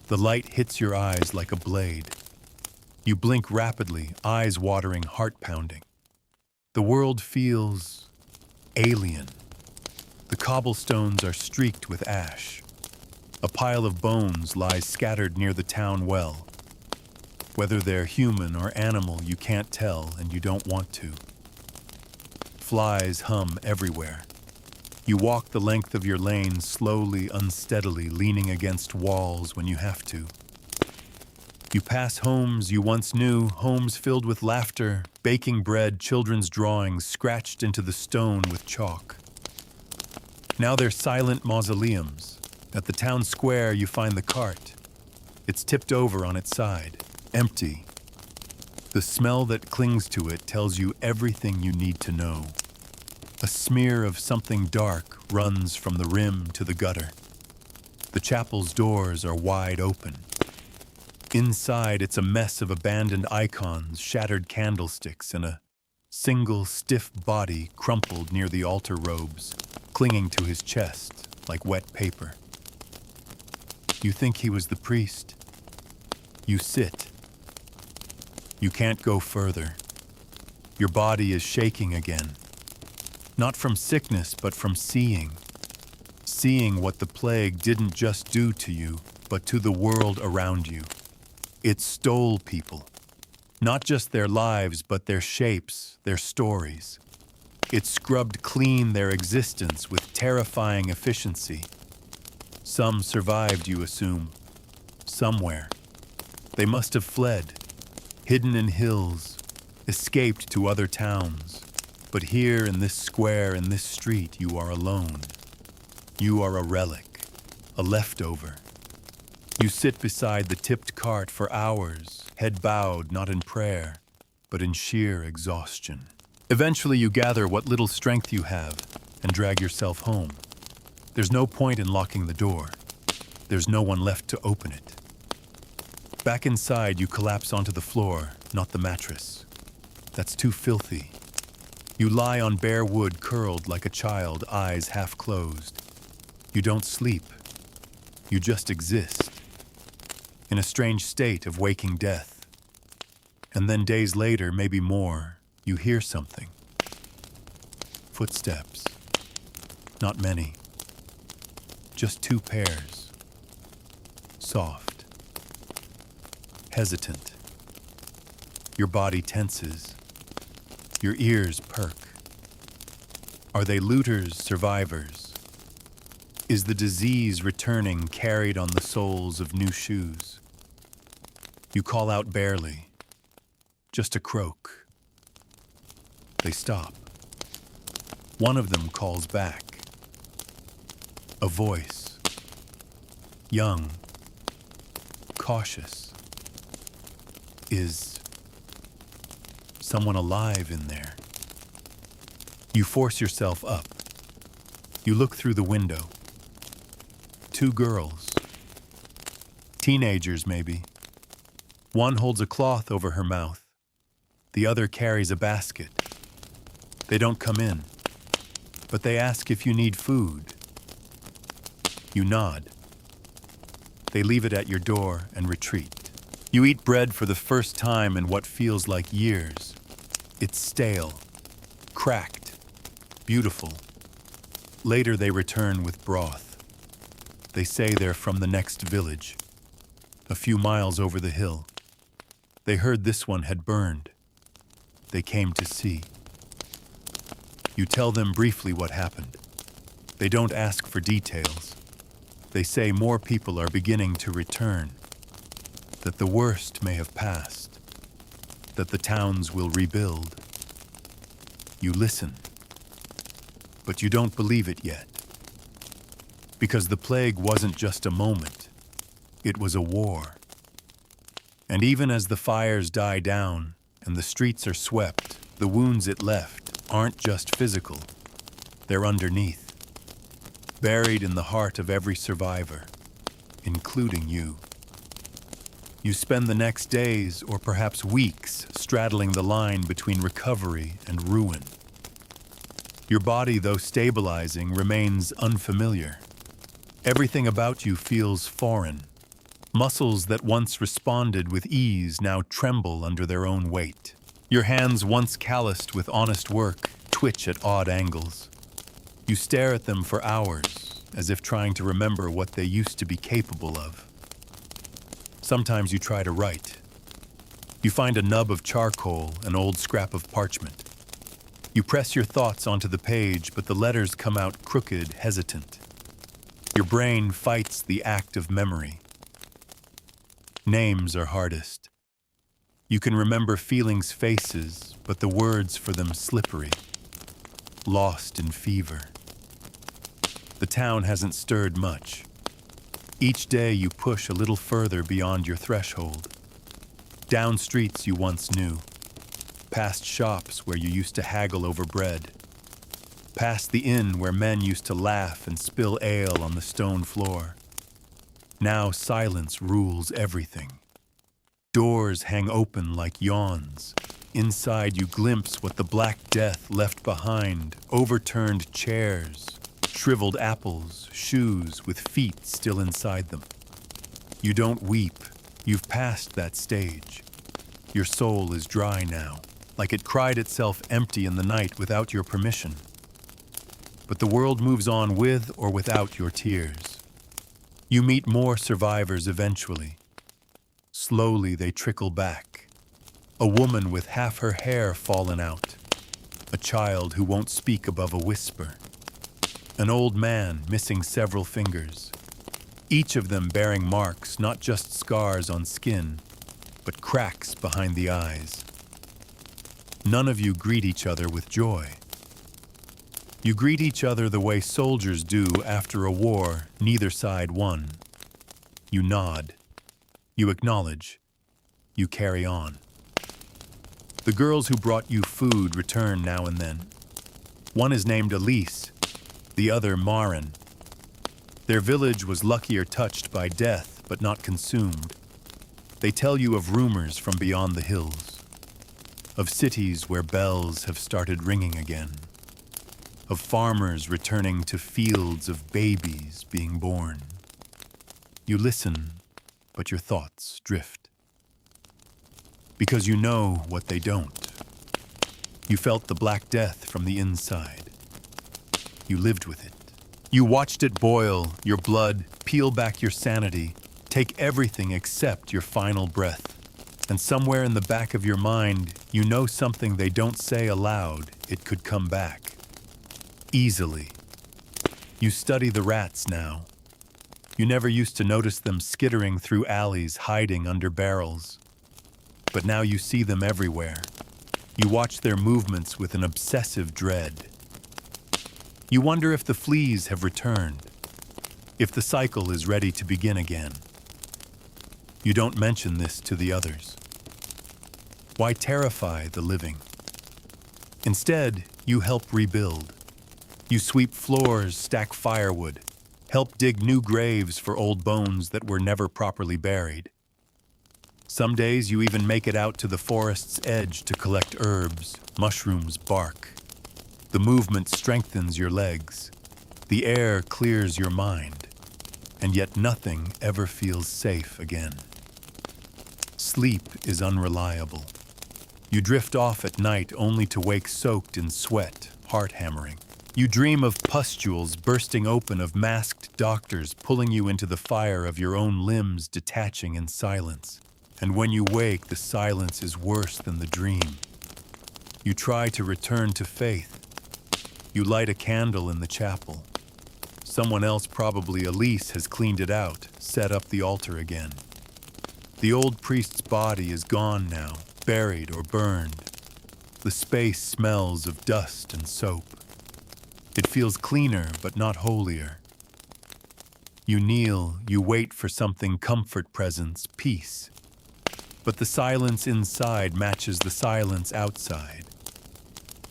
Speaker 1: The light hits your eyes like a blade. You blink rapidly, eyes watering, heart pounding. The world feels alien. The cobblestones are streaked with ash. A pile of bones lies scattered near the town well. Whether they're human or animal, you can't tell, and you don't want to. Flies hum everywhere. You walk the length of your lane slowly, unsteadily, leaning against walls when you have to. You pass homes you once knew, homes filled with laughter, baking bread, children's drawings scratched into the stone with chalk. Now they're silent mausoleums. At the town square, you find the cart. It's tipped over on its side, empty. The smell that clings to it tells you everything you need to know. A smear of something dark runs from the rim to the gutter. The chapel's doors are wide open. Inside, it's a mess of abandoned icons, shattered candlesticks, and a single stiff body crumpled near the altar robes, clinging to his chest like wet paper. You think he was the priest. You sit. You can't go further. Your body is shaking again. Not from sickness, but from seeing. Seeing what the plague didn't just do to you, but to the world around you. It stole people. Not just their lives, but their shapes, their stories. It scrubbed clean their existence with terrifying efficiency. Some survived, you assume. Somewhere. They must have fled, hidden in hills, escaped to other towns. But here in this square, in this street, you are alone. You are a relic, a leftover. You sit beside the tipped cart for hours, head bowed, not in prayer, but in sheer exhaustion. Eventually you gather what little strength you have and drag yourself home. There's no point in locking the door. There's no one left to open it. Back inside, you collapse onto the floor, not the mattress. That's too filthy. You lie on bare wood, curled like a child, eyes half closed. You don't sleep. You just exist. In a strange state of waking death. And then days later, maybe more, you hear something. Footsteps. Not many. Just two pairs. Soft. Hesitant. Your body tenses. Your ears perk. Are they looters, survivors? Is the disease returning, carried on the soles of new shoes? You call out barely. Just a croak. They stop. One of them calls back. A voice. Young. Cautious. Is someone alive in there? You force yourself up. You look through the window. 2 girls. Teenagers, maybe. One holds a cloth over her mouth. The other carries a basket. They don't come in, but they ask if you need food. You nod. They leave it at your door and retreat. You eat bread for the first time in what feels like years. It's stale, cracked, beautiful. Later they return with broth. They say they're from the next village, a few miles over the hill. They heard this one had burned. They came to see. You tell them briefly what happened. They don't ask for details. They say more people are beginning to return, that the worst may have passed, that the towns will rebuild. You listen, but you don't believe it yet. Because the plague wasn't just a moment, it was a war. And even as the fires die down and the streets are swept, the wounds it left aren't just physical, they're underneath, buried in the heart of every survivor, including you. You spend the next days, or perhaps weeks, straddling the line between recovery and ruin. Your body, though stabilizing, remains unfamiliar. Everything about you feels foreign. Muscles that once responded with ease now tremble under their own weight. Your hands, once calloused with honest work, twitch at odd angles. You stare at them for hours, as if trying to remember what they used to be capable of. Sometimes you try to write. You find a nub of charcoal, an old scrap of parchment. You press your thoughts onto the page, but the letters come out crooked, hesitant. Your brain fights the act of memory. Names are hardest. You can remember feelings' faces, but the words for them slippery, lost in fever. The town hasn't stirred much. Each day you push a little further beyond your threshold. Down streets you once knew, past shops where you used to haggle over bread, past the inn where men used to laugh and spill ale on the stone floor. Now silence rules everything. Doors hang open like yawns. Inside you glimpse what the Black Death left behind: overturned chairs, shriveled apples, shoes with feet still inside them. You don't weep. You've passed that stage. Your soul is dry now, like it cried itself empty in the night without your permission. But the world moves on with or without your tears. You meet more survivors eventually. Slowly they trickle back. A woman with half her hair fallen out. A child who won't speak above a whisper. An old man missing several fingers. Each of them bearing marks, not just scars on skin, but cracks behind the eyes. None of you greet each other with joy. You greet each other the way soldiers do after a war neither side won. You nod. You acknowledge. You carry on. The girls who brought you food return now and then. One is named Elise, the other Marin. Their village was luckier touched by death, but not consumed. They tell you of rumors from beyond the hills, of cities where bells have started ringing again, of farmers returning to fields of babies being born. You listen, but your thoughts drift. Because you know what they don't. You felt the Black Death from the inside. You lived with it. You watched it boil, your blood, peel back your sanity, take everything except your final breath. And somewhere in the back of your mind, you know something they don't say aloud. It could come back. Easily. You study the rats now. You never used to notice them skittering through alleys, hiding under barrels. But now you see them everywhere. You watch their movements with an obsessive dread. You wonder if the fleas have returned, if the cycle is ready to begin again. You don't mention this to the others. Why terrify the living? Instead, you help rebuild. You sweep floors, stack firewood, help dig new graves for old bones that were never properly buried. Some days you even make it out to the forest's edge to collect herbs, mushrooms, bark. The movement strengthens your legs. The air clears your mind. And yet nothing ever feels safe again. Sleep is unreliable. You drift off at night only to wake soaked in sweat, heart hammering. You dream of pustules bursting open, of masked doctors pulling you into the fire, of your own limbs detaching in silence. And when you wake, the silence is worse than the dream. You try to return to faith. You light a candle in the chapel. Someone else, probably Elise, has cleaned it out, set up the altar again. The old priest's body is gone now, buried or burned. The space smells of dust and soap. It feels cleaner, but not holier. You kneel, you wait for something, comfort, presence, peace. But the silence inside matches the silence outside.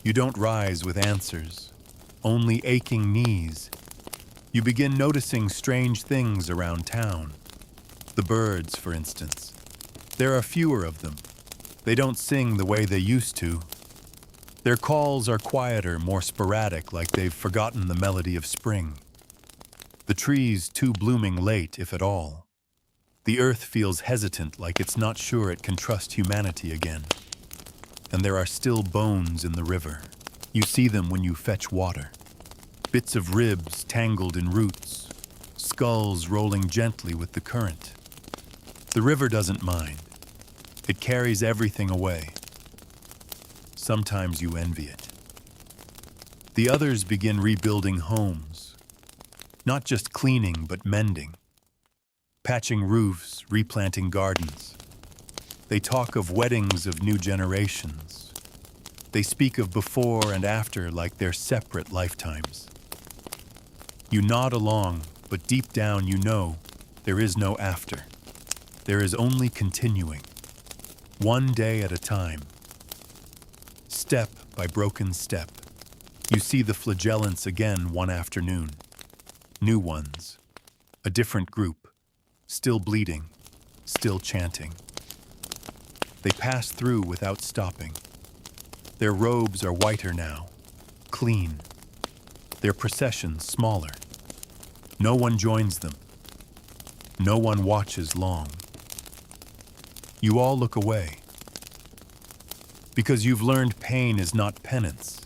Speaker 1: You don't rise with answers, only aching knees. You begin noticing strange things around town. The birds, for instance. There are fewer of them. They don't sing the way they used to. Their calls are quieter, more sporadic, like they've forgotten the melody of spring. The trees too blooming late, if at all. The earth feels hesitant, like it's not sure it can trust humanity again. And there are still bones in the river. You see them when you fetch water. Bits of ribs tangled in roots, skulls rolling gently with the current. The river doesn't mind. It carries everything away. Sometimes you envy it. The others begin rebuilding homes. Not just cleaning, but mending. Patching roofs, replanting gardens. They talk of weddings of new generations. They speak of before and after like they're separate lifetimes. You nod along, but deep down you know there is no after. There is only continuing, one day at a time. Step by broken step, you see the flagellants again one afternoon. New ones, a different group, still bleeding, still chanting. They pass through without stopping. Their robes are whiter now, clean. Their procession smaller. No one joins them. No one watches long. You all look away. Because you've learned pain is not penance.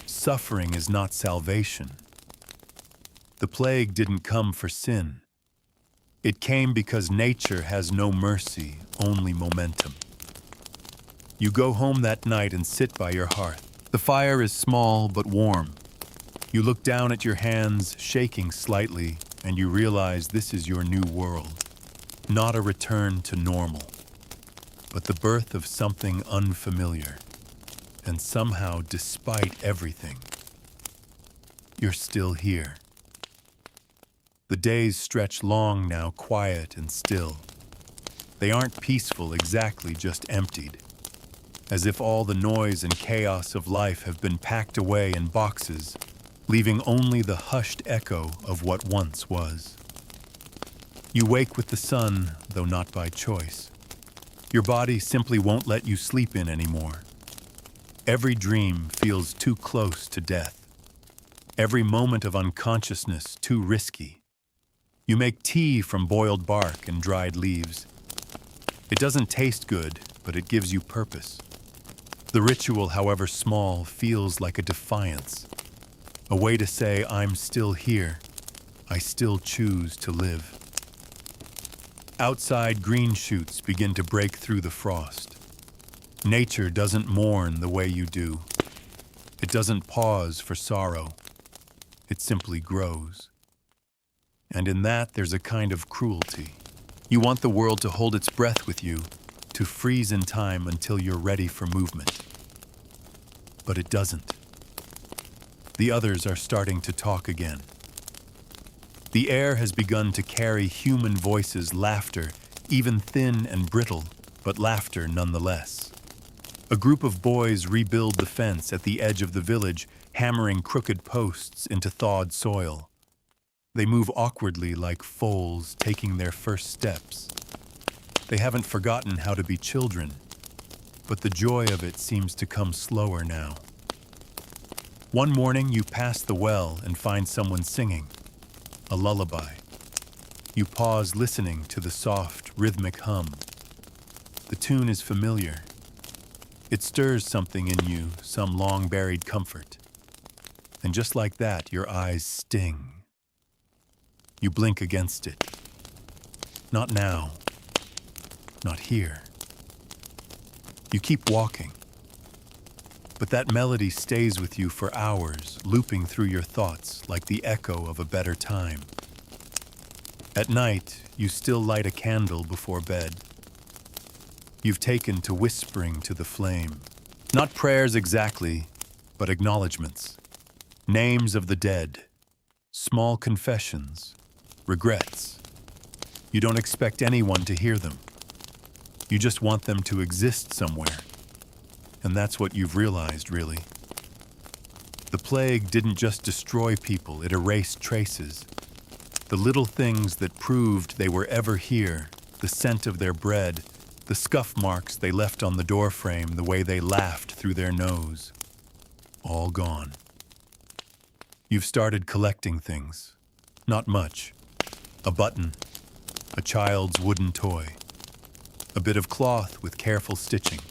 Speaker 1: Suffering is not salvation. The plague didn't come for sin. It came because nature has no mercy, only momentum. You go home that night and sit by your hearth. The fire is small but warm. You look down at your hands, shaking slightly, and you realize this is your new world. Not a return to normal, but the birth of something unfamiliar. And somehow, despite everything, you're still here. The days stretch long now, quiet and still. They aren't peaceful exactly, just emptied. As if all the noise and chaos of life have been packed away in boxes, leaving only the hushed echo of what once was. You wake with the sun, though not by choice. Your body simply won't let you sleep in anymore. Every dream feels too close to death. Every moment of unconsciousness too risky. You make tea from boiled bark and dried leaves. It doesn't taste good, but it gives you purpose. The ritual, however small, feels like a defiance. A way to say, I'm still here. I still choose to live. Outside, green shoots begin to break through the frost. Nature doesn't mourn the way you do. It doesn't pause for sorrow. It simply grows. And in that, there's a kind of cruelty. You want the world to hold its breath with you, to freeze in time until you're ready for movement. But it doesn't. The others are starting to talk again. The air has begun to carry human voices, laughter, even thin and brittle, but laughter nonetheless. A group of boys rebuild the fence at the edge of the village, hammering crooked posts into thawed soil. They move awkwardly like foals taking their first steps. They haven't forgotten how to be children, but the joy of it seems to come slower now. One morning you pass the well and find someone singing a lullaby. You pause listening to the soft, rhythmic hum. The tune is familiar. It stirs something in you, some long-buried comfort. And just like that, your eyes sting. You blink against it. Not now. Not here. You keep walking. But that melody stays with you for hours, looping through your thoughts like the echo of a better time. At night, you still light a candle before bed. You've taken to whispering to the flame. Not prayers exactly, but acknowledgments. Names of the dead. Small confessions. Regrets. You don't expect anyone to hear them. You just want them to exist somewhere. And that's what you've realized, really. The plague didn't just destroy people, it erased traces. The little things that proved they were ever here, the scent of their bread, the scuff marks they left on the doorframe, the way they laughed through their nose. All gone. You've started collecting things. Not much. A button, a child's wooden toy, a bit of cloth with careful stitching.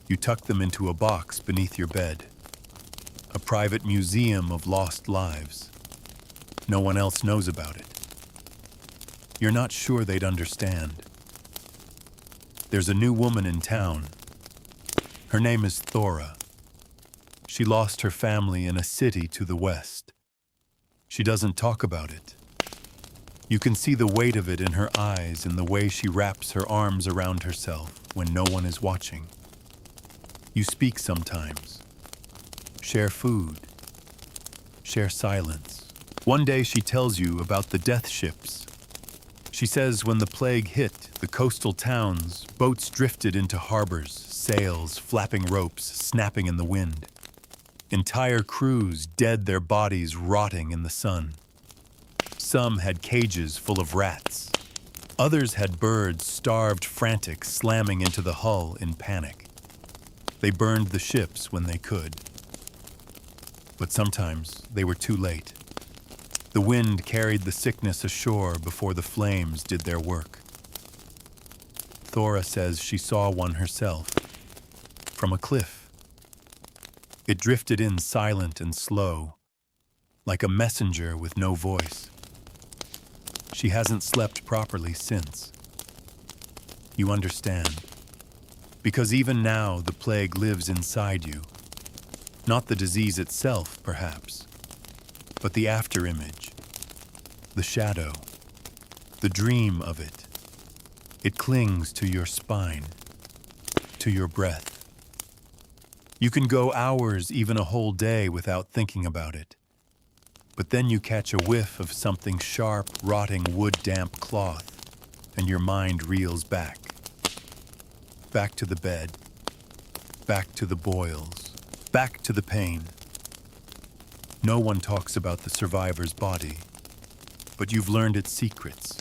Speaker 1: You tuck them into a box beneath your bed. A private museum of lost lives. No one else knows about it. You're not sure they'd understand. There's a new woman in town. Her name is Thora. She lost her family in a city to the west. She doesn't talk about it. You can see the weight of it in her eyes, in the way she wraps her arms around herself when no one is watching. You speak sometimes. Share food. Share silence. One day she tells you about the death ships. She says when the plague hit the coastal towns, boats drifted into harbors, sails, flapping ropes, snapping in the wind. Entire crews dead, their bodies rotting in the sun. Some had cages full of rats. Others had birds, starved, frantic, slamming into the hull in panic. They burned the ships when they could. But sometimes they were too late. The wind carried the sickness ashore before the flames did their work. Thora says she saw one herself, from a cliff. It drifted in silent and slow, like a messenger with no voice. She hasn't slept properly since. You understand. Because even now, the plague lives inside you. Not the disease itself, perhaps, but the afterimage, the shadow, the dream of it. It clings to your spine, to your breath. You can go hours, even a whole day, without thinking about it. But then you catch a whiff of something sharp, rotting wood-damp cloth, and your mind reels back. Back to the bed, back to the boils, back to the pain. No one talks about the survivor's body, but you've learned its secrets.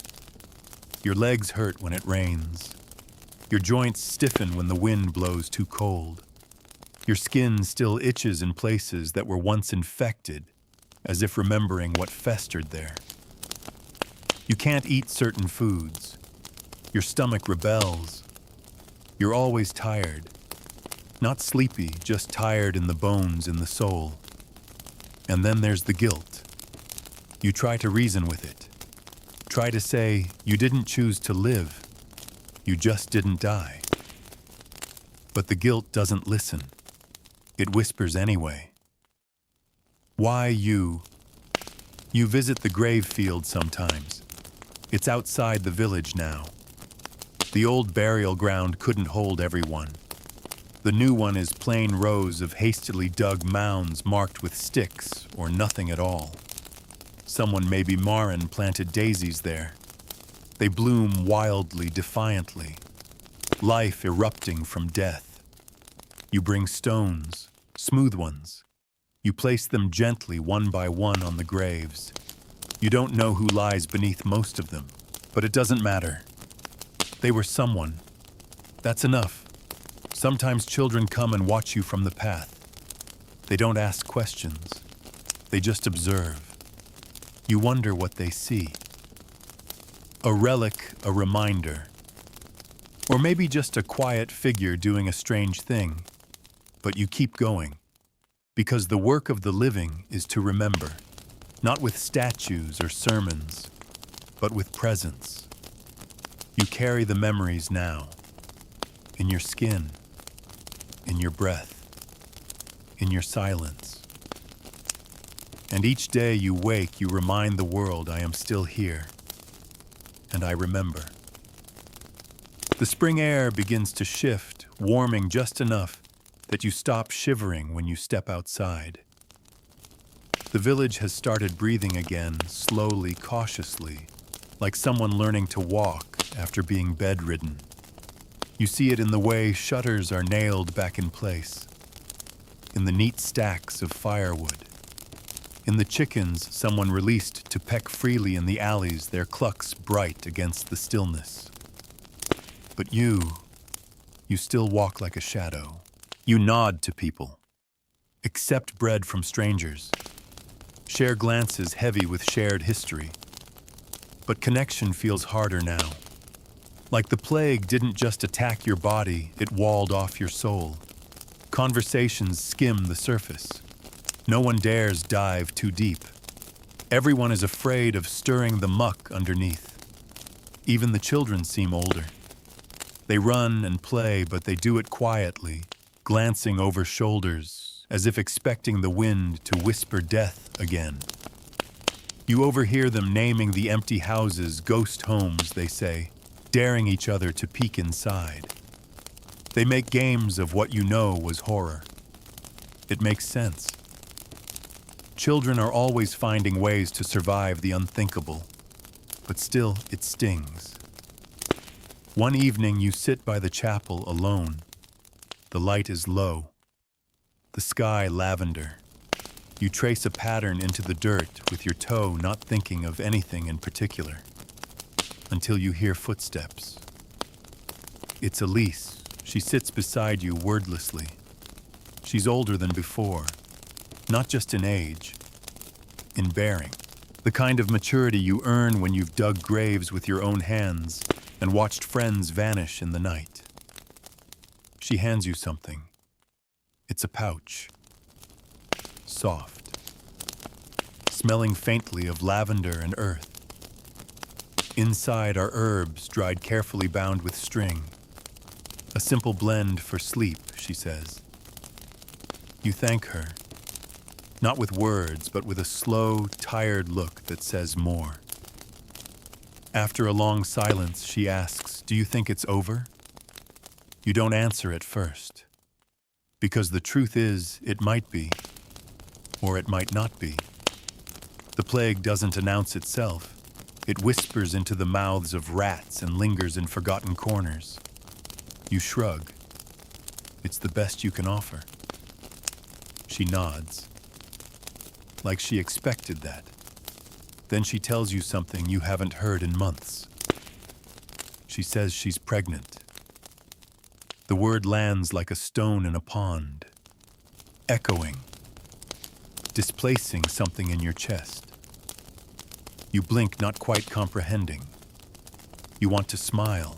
Speaker 1: Your legs hurt when it rains. Your joints stiffen when the wind blows too cold. Your skin still itches in places that were once infected, as if remembering what festered there. You can't eat certain foods. Your stomach rebels. You're always tired. Not sleepy, just tired in the bones, in the soul. And then there's the guilt. You try to reason with it. Try to say, you didn't choose to live. You just didn't die. But the guilt doesn't listen. It whispers anyway. Why you? You visit the grave field sometimes. It's outside the village now. The old burial ground couldn't hold everyone. The new one is plain rows of hastily dug mounds marked with sticks or nothing at all. Someone, maybe Marin, planted daisies there. They bloom wildly, defiantly, life erupting from death. You bring stones, smooth ones. You place them gently, one by one, on the graves. You don't know who lies beneath most of them, but it doesn't matter. They were someone. That's enough. Sometimes children come and watch you from the path. They don't ask questions. They just observe. You wonder what they see. A relic, a reminder. Or maybe just a quiet figure doing a strange thing. But you keep going. Because the work of the living is to remember. Not with statues or sermons, but with presence. You carry the memories now. In your skin. In your breath. In your silence. And each day you wake, you remind the world, I am still here. And I remember. The spring air begins to shift, warming just enough that you stop shivering when you step outside. The village has started breathing again, slowly, cautiously, like someone learning to walk after being bedridden. You see it in the way shutters are nailed back in place, in the neat stacks of firewood, in the chickens someone released to peck freely in the alleys, their clucks bright against the stillness. But you still walk like a shadow. You nod to people, accept bread from strangers, share glances heavy with shared history. But connection feels harder now. Like the plague didn't just attack your body, it walled off your soul. Conversations skim the surface. No one dares dive too deep. Everyone is afraid of stirring the muck underneath. Even the children seem older. They run and play, but they do it quietly, glancing over shoulders, as if expecting the wind to whisper death again. You overhear them naming the empty houses ghost homes, they say, daring each other to peek inside. They make games of what you know was horror. It makes sense. Children are always finding ways to survive the unthinkable, but still it stings. One evening you sit by the chapel alone. The light is low, the sky lavender. You trace a pattern into the dirt with your toe, not thinking of anything in particular, until you hear footsteps. It's Elise. She sits beside you wordlessly. She's older than before, not just in age, in bearing. The kind of maturity you earn when you've dug graves with your own hands and watched friends vanish in the night. She hands you something. It's a pouch. Soft. Smelling faintly of lavender and earth. Inside are herbs dried carefully bound with string. A simple blend for sleep, she says. You thank her. Not with words, but with a slow, tired look that says more. After a long silence, she asks, do you think it's over? You don't answer at first. Because the truth is, it might be. Or it might not be. The plague doesn't announce itself. It whispers into the mouths of rats and lingers in forgotten corners. You shrug. It's the best you can offer. She nods. Like she expected that. Then she tells you something you haven't heard in months. She says she's pregnant. The word lands like a stone in a pond, echoing, displacing something in your chest. You blink, not quite comprehending. You want to smile.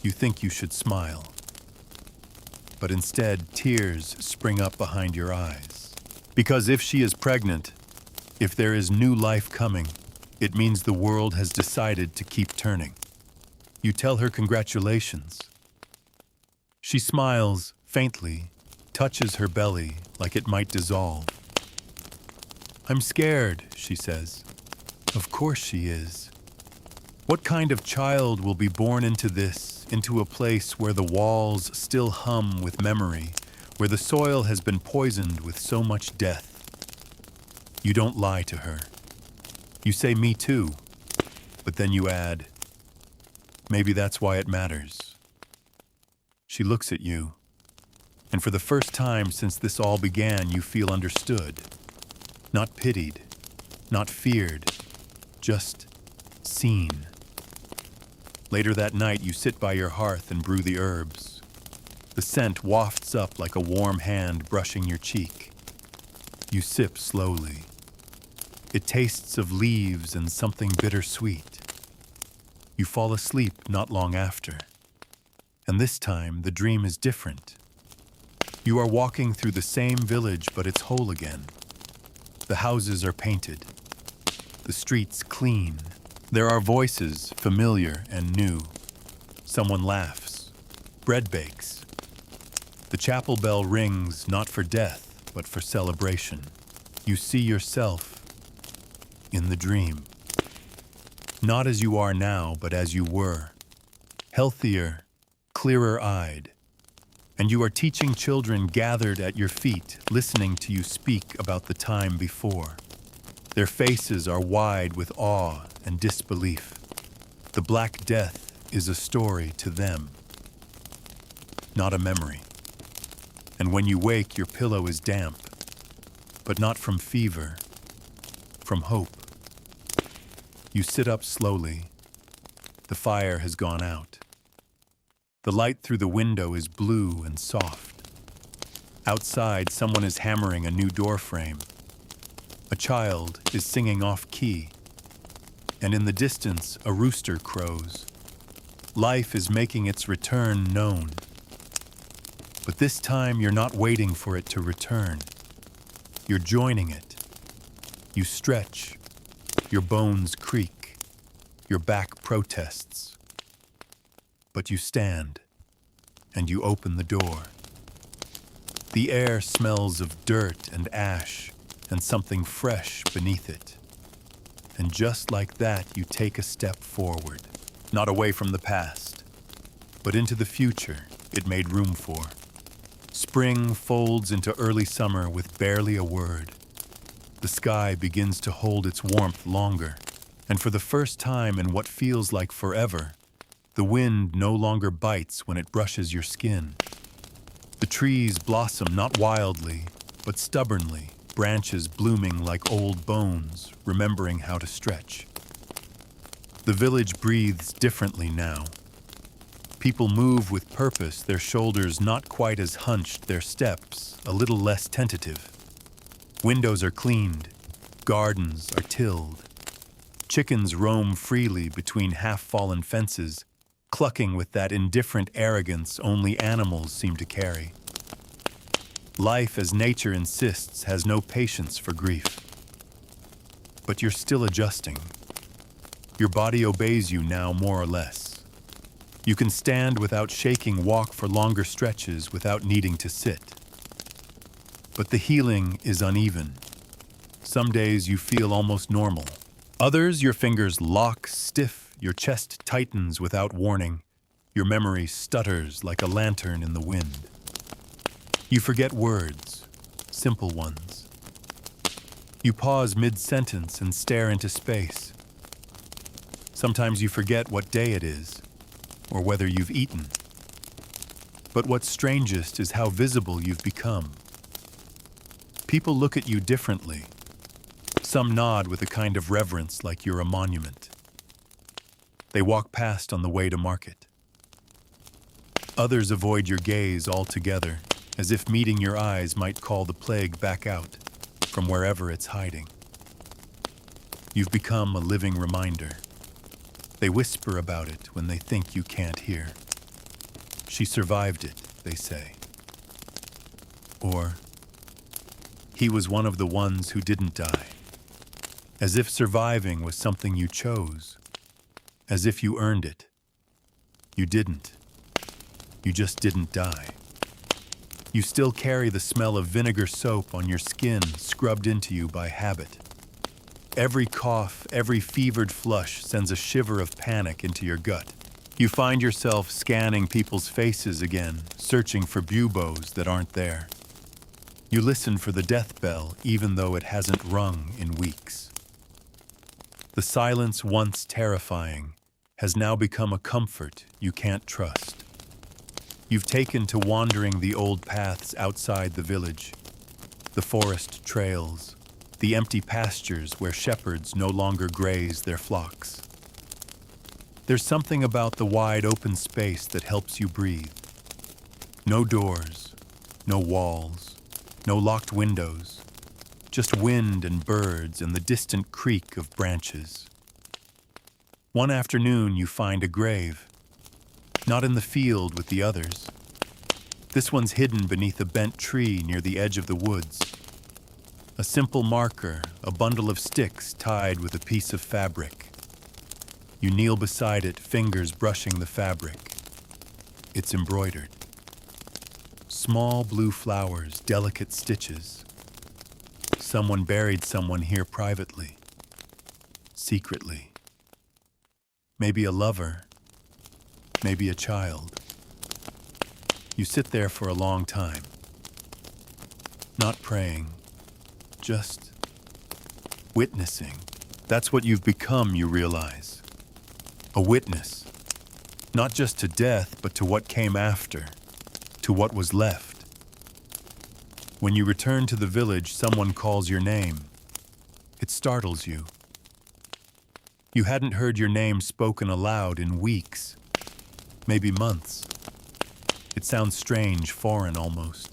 Speaker 1: You think you should smile. But instead, tears spring up behind your eyes. Because if she is pregnant, if there is new life coming, it means the world has decided to keep turning. You tell her congratulations. She smiles faintly, touches her belly like it might dissolve. I'm scared, she says. Of course she is. What kind of child will be born into this, into a place where the walls still hum with memory, where the soil has been poisoned with so much death. You don't lie to her. You say, "Me too," but then you add, "Maybe that's why it matters." She looks at you, and for the first time since this all began, you feel understood. Not pitied, not feared, just seen. Later that night, you sit by your hearth and brew the herbs. The scent wafts up like a warm hand brushing your cheek. You sip slowly. It tastes of leaves and something bittersweet. You fall asleep not long after. And this time, the dream is different. You are walking through the same village, but it's whole again. The houses are painted. The streets clean. There are voices, familiar and new. Someone laughs. Bread bakes. The chapel bell rings not for death, but for celebration. You see yourself in the dream. Not as you are now, but as you were. Healthier, clearer-eyed. And you are teaching children gathered at your feet, listening to you speak about the time before. Their faces are wide with awe and disbelief. The Black Death is a story to them, not a memory. And when you wake, your pillow is damp, but not from fever, from hope. You sit up slowly. The fire has gone out. The light through the window is blue and soft. Outside, someone is hammering a new door frame. A child is singing off-key, and in the distance, a rooster crows. Life is making its return known. But this time, you're not waiting for it to return. You're joining it. You stretch. Your bones creak. Your back protests. But you stand, and you open the door. The air smells of dirt and ash, and something fresh beneath it. And just like that, you take a step forward, not away from the past, but into the future it made room for. Spring folds into early summer with barely a word. The sky begins to hold its warmth longer, and for the first time in what feels like forever, the wind no longer bites when it brushes your skin. The trees blossom not wildly, but stubbornly, branches blooming like old bones, remembering how to stretch. The village breathes differently now. People move with purpose, their shoulders not quite as hunched, their steps a little less tentative. Windows are cleaned, gardens are tilled. Chickens roam freely between half-fallen fences, clucking with that indifferent arrogance only animals seem to carry. Life, as nature insists, has no patience for grief. But you're still adjusting. Your body obeys you now more or less. You can stand without shaking, walk for longer stretches without needing to sit. But the healing is uneven. Some days you feel almost normal. Others, your fingers lock stiff, your chest tightens without warning. Your memory stutters like a lantern in the wind. You forget words, simple ones. You pause mid-sentence and stare into space. Sometimes you forget what day it is, or whether you've eaten. But what's strangest is how visible you've become. People look at you differently. Some nod with a kind of reverence like you're a monument. They walk past on the way to market. Others avoid your gaze altogether, as if meeting your eyes might call the plague back out from wherever it's hiding. You've become a living reminder. They whisper about it when they think you can't hear. She survived it, they say. Or, he was one of the ones who didn't die. As if surviving was something you chose. As if you earned it. You didn't. You just didn't die. You still carry the smell of vinegar soap on your skin, scrubbed into you by habit. Every cough, every fevered flush sends a shiver of panic into your gut. You find yourself scanning people's faces again, searching for buboes that aren't there. You listen for the death bell even though it hasn't rung in weeks. The silence once terrifying has now become a comfort you can't trust. You've taken to wandering the old paths outside the village, the forest trails, the empty pastures where shepherds no longer graze their flocks. There's something about the wide open space that helps you breathe. No doors, no walls, no locked windows, just wind and birds and the distant creak of branches. One afternoon you find a grave, not in the field with the others. This one's hidden beneath a bent tree near the edge of the woods. A simple marker, a bundle of sticks tied with a piece of fabric. You kneel beside it, fingers brushing the fabric. It's embroidered. Small blue flowers, delicate stitches. Someone buried someone here privately, secretly. Maybe a lover, maybe a child. You sit there for a long time, not praying, just witnessing. That's what you've become, you realize. A witness, not just to death, but to what came after, to what was left. When you return to the village, someone calls your name. It startles you. You hadn't heard your name spoken aloud in weeks, maybe months. It sounds strange, foreign almost.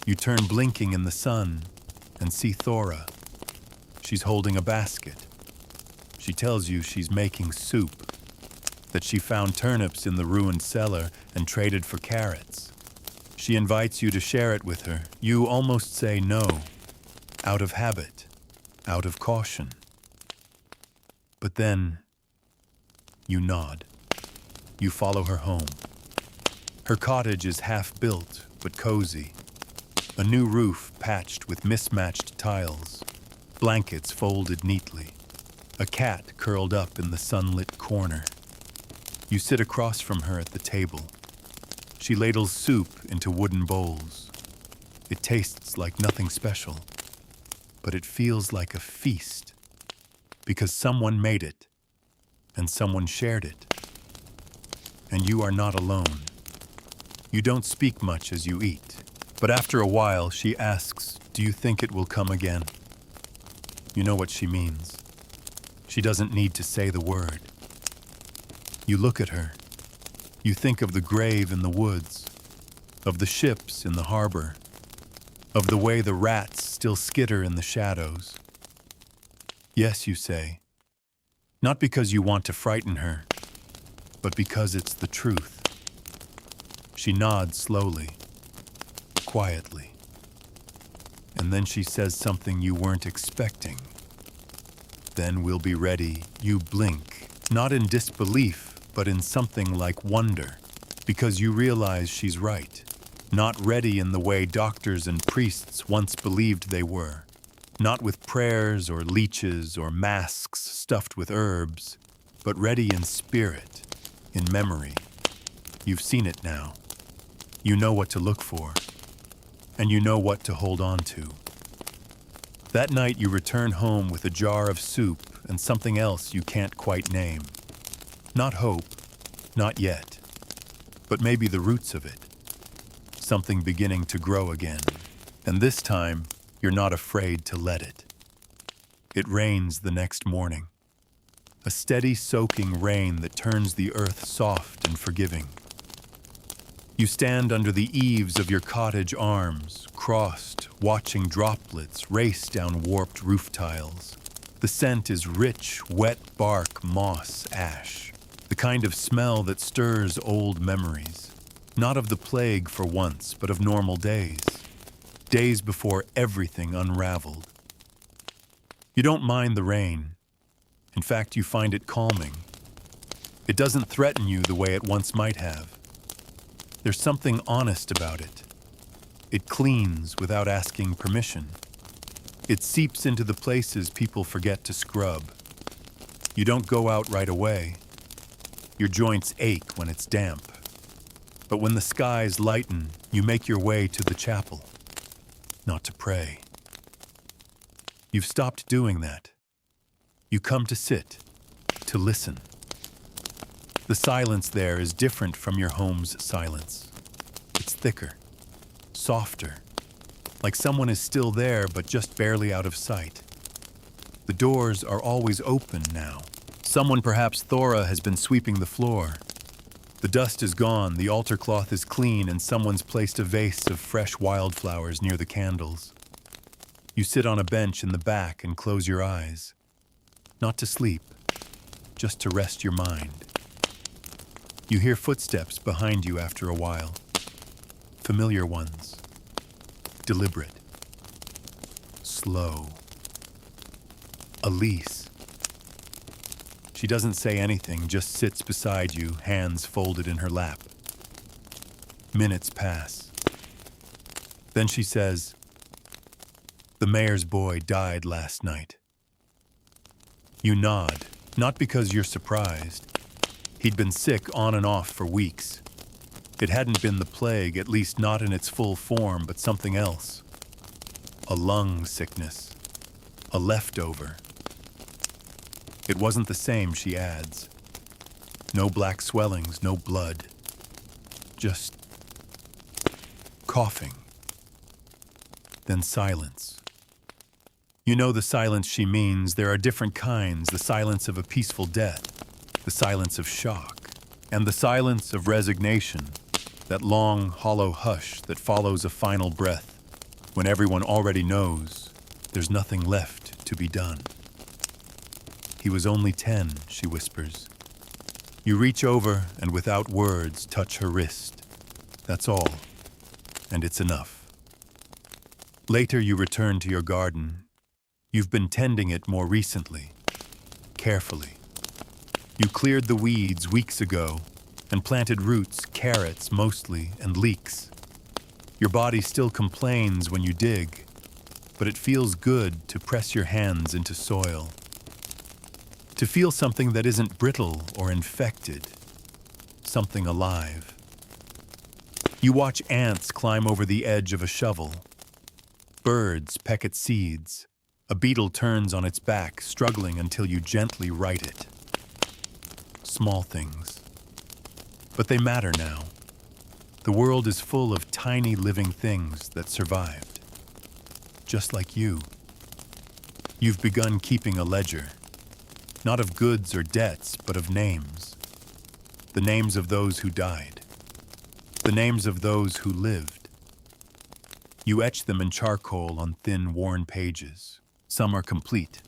Speaker 1: You turn blinking in the sun and see Thora. She's holding a basket. She tells you she's making soup, that she found turnips in the ruined cellar and traded for carrots. She invites you to share it with her. You almost say no, out of habit, out of caution. But then, you nod. You follow her home. Her cottage is half-built, but cozy. A new roof patched with mismatched tiles, blankets folded neatly. A cat curled up in the sunlit corner. You sit across from her at the table. She ladles soup into wooden bowls. It tastes like nothing special, but it feels like a feast, because someone made it, and someone shared it. And you are not alone. You don't speak much as you eat, but after a while she asks, "Do you think it will come again?" You know what she means. She doesn't need to say the word. You look at her. You think of the grave in the woods, of the ships in the harbor, of the way the rats still skitter in the shadows. Yes, you say, not because you want to frighten her, but because it's the truth. She nods slowly, quietly, and then she says something you weren't expecting. "Then we'll be ready." You blink, not in disbelief, but in something like wonder, because you realize she's right. Not ready in the way doctors and priests once believed they were. Not with prayers or leeches or masks stuffed with herbs, but ready in spirit, in memory. You've seen it now. You know what to look for, and you know what to hold on to. That night you return home with a jar of soup and something else you can't quite name. Not hope, not yet, but maybe the roots of it. Something beginning to grow again. And this time, you're not afraid to let it. It rains the next morning. A steady soaking rain that turns the earth soft and forgiving. You stand under the eaves of your cottage, arms crossed, watching droplets race down warped roof tiles. The scent is rich, wet bark, moss, ash. The kind of smell that stirs old memories. Not of the plague for once, but of normal days. Days before everything unraveled. You don't mind the rain. In fact, you find it calming. It doesn't threaten you the way it once might have. There's something honest about it. It cleans without asking permission. It seeps into the places people forget to scrub. You don't go out right away. Your joints ache when it's damp. But when the skies lighten, you make your way to the chapel. Not to pray. You've stopped doing that. You come to sit, to listen. The silence there is different from your home's silence. It's thicker, softer, like someone is still there but just barely out of sight. The doors are always open now. Someone, perhaps Thora, has been sweeping the floor. The dust is gone, the altar cloth is clean, and someone's placed a vase of fresh wildflowers near the candles. You sit on a bench in the back and close your eyes. Not to sleep, just to rest your mind. You hear footsteps behind you after a while. Familiar ones. Deliberate. Slow. Elise. She doesn't say anything, just sits beside you, hands folded in her lap. Minutes pass. Then she says, "The mayor's boy died last night." You nod, not because you're surprised. He'd been sick on and off for weeks. It hadn't been the plague, at least not in its full form, but something else. A lung sickness. A leftover. It wasn't the same, she adds. No black swellings, no blood. Just coughing. Then silence. You know the silence she means. There are different kinds. The silence of a peaceful death. The silence of shock. And the silence of resignation. That long, hollow hush that follows a final breath. When everyone already knows there's nothing left to be done. "He was only 10, she whispers. You reach over and without words touch her wrist. That's all, and it's enough. Later you return to your garden. You've been tending it more recently, carefully. You cleared the weeds weeks ago and planted roots, carrots mostly, and leeks. Your body still complains when you dig, but it feels good to press your hands into soil. To feel something that isn't brittle or infected, something alive. You watch ants climb over the edge of a shovel. Birds peck at seeds. A beetle turns on its back, struggling until you gently right it. Small things. But they matter now. The world is full of tiny living things that survived. Just like you. You've begun keeping a ledger. Not of goods or debts, but of names. The names of those who died. The names of those who lived. You etch them in charcoal on thin, worn pages. Some are complete.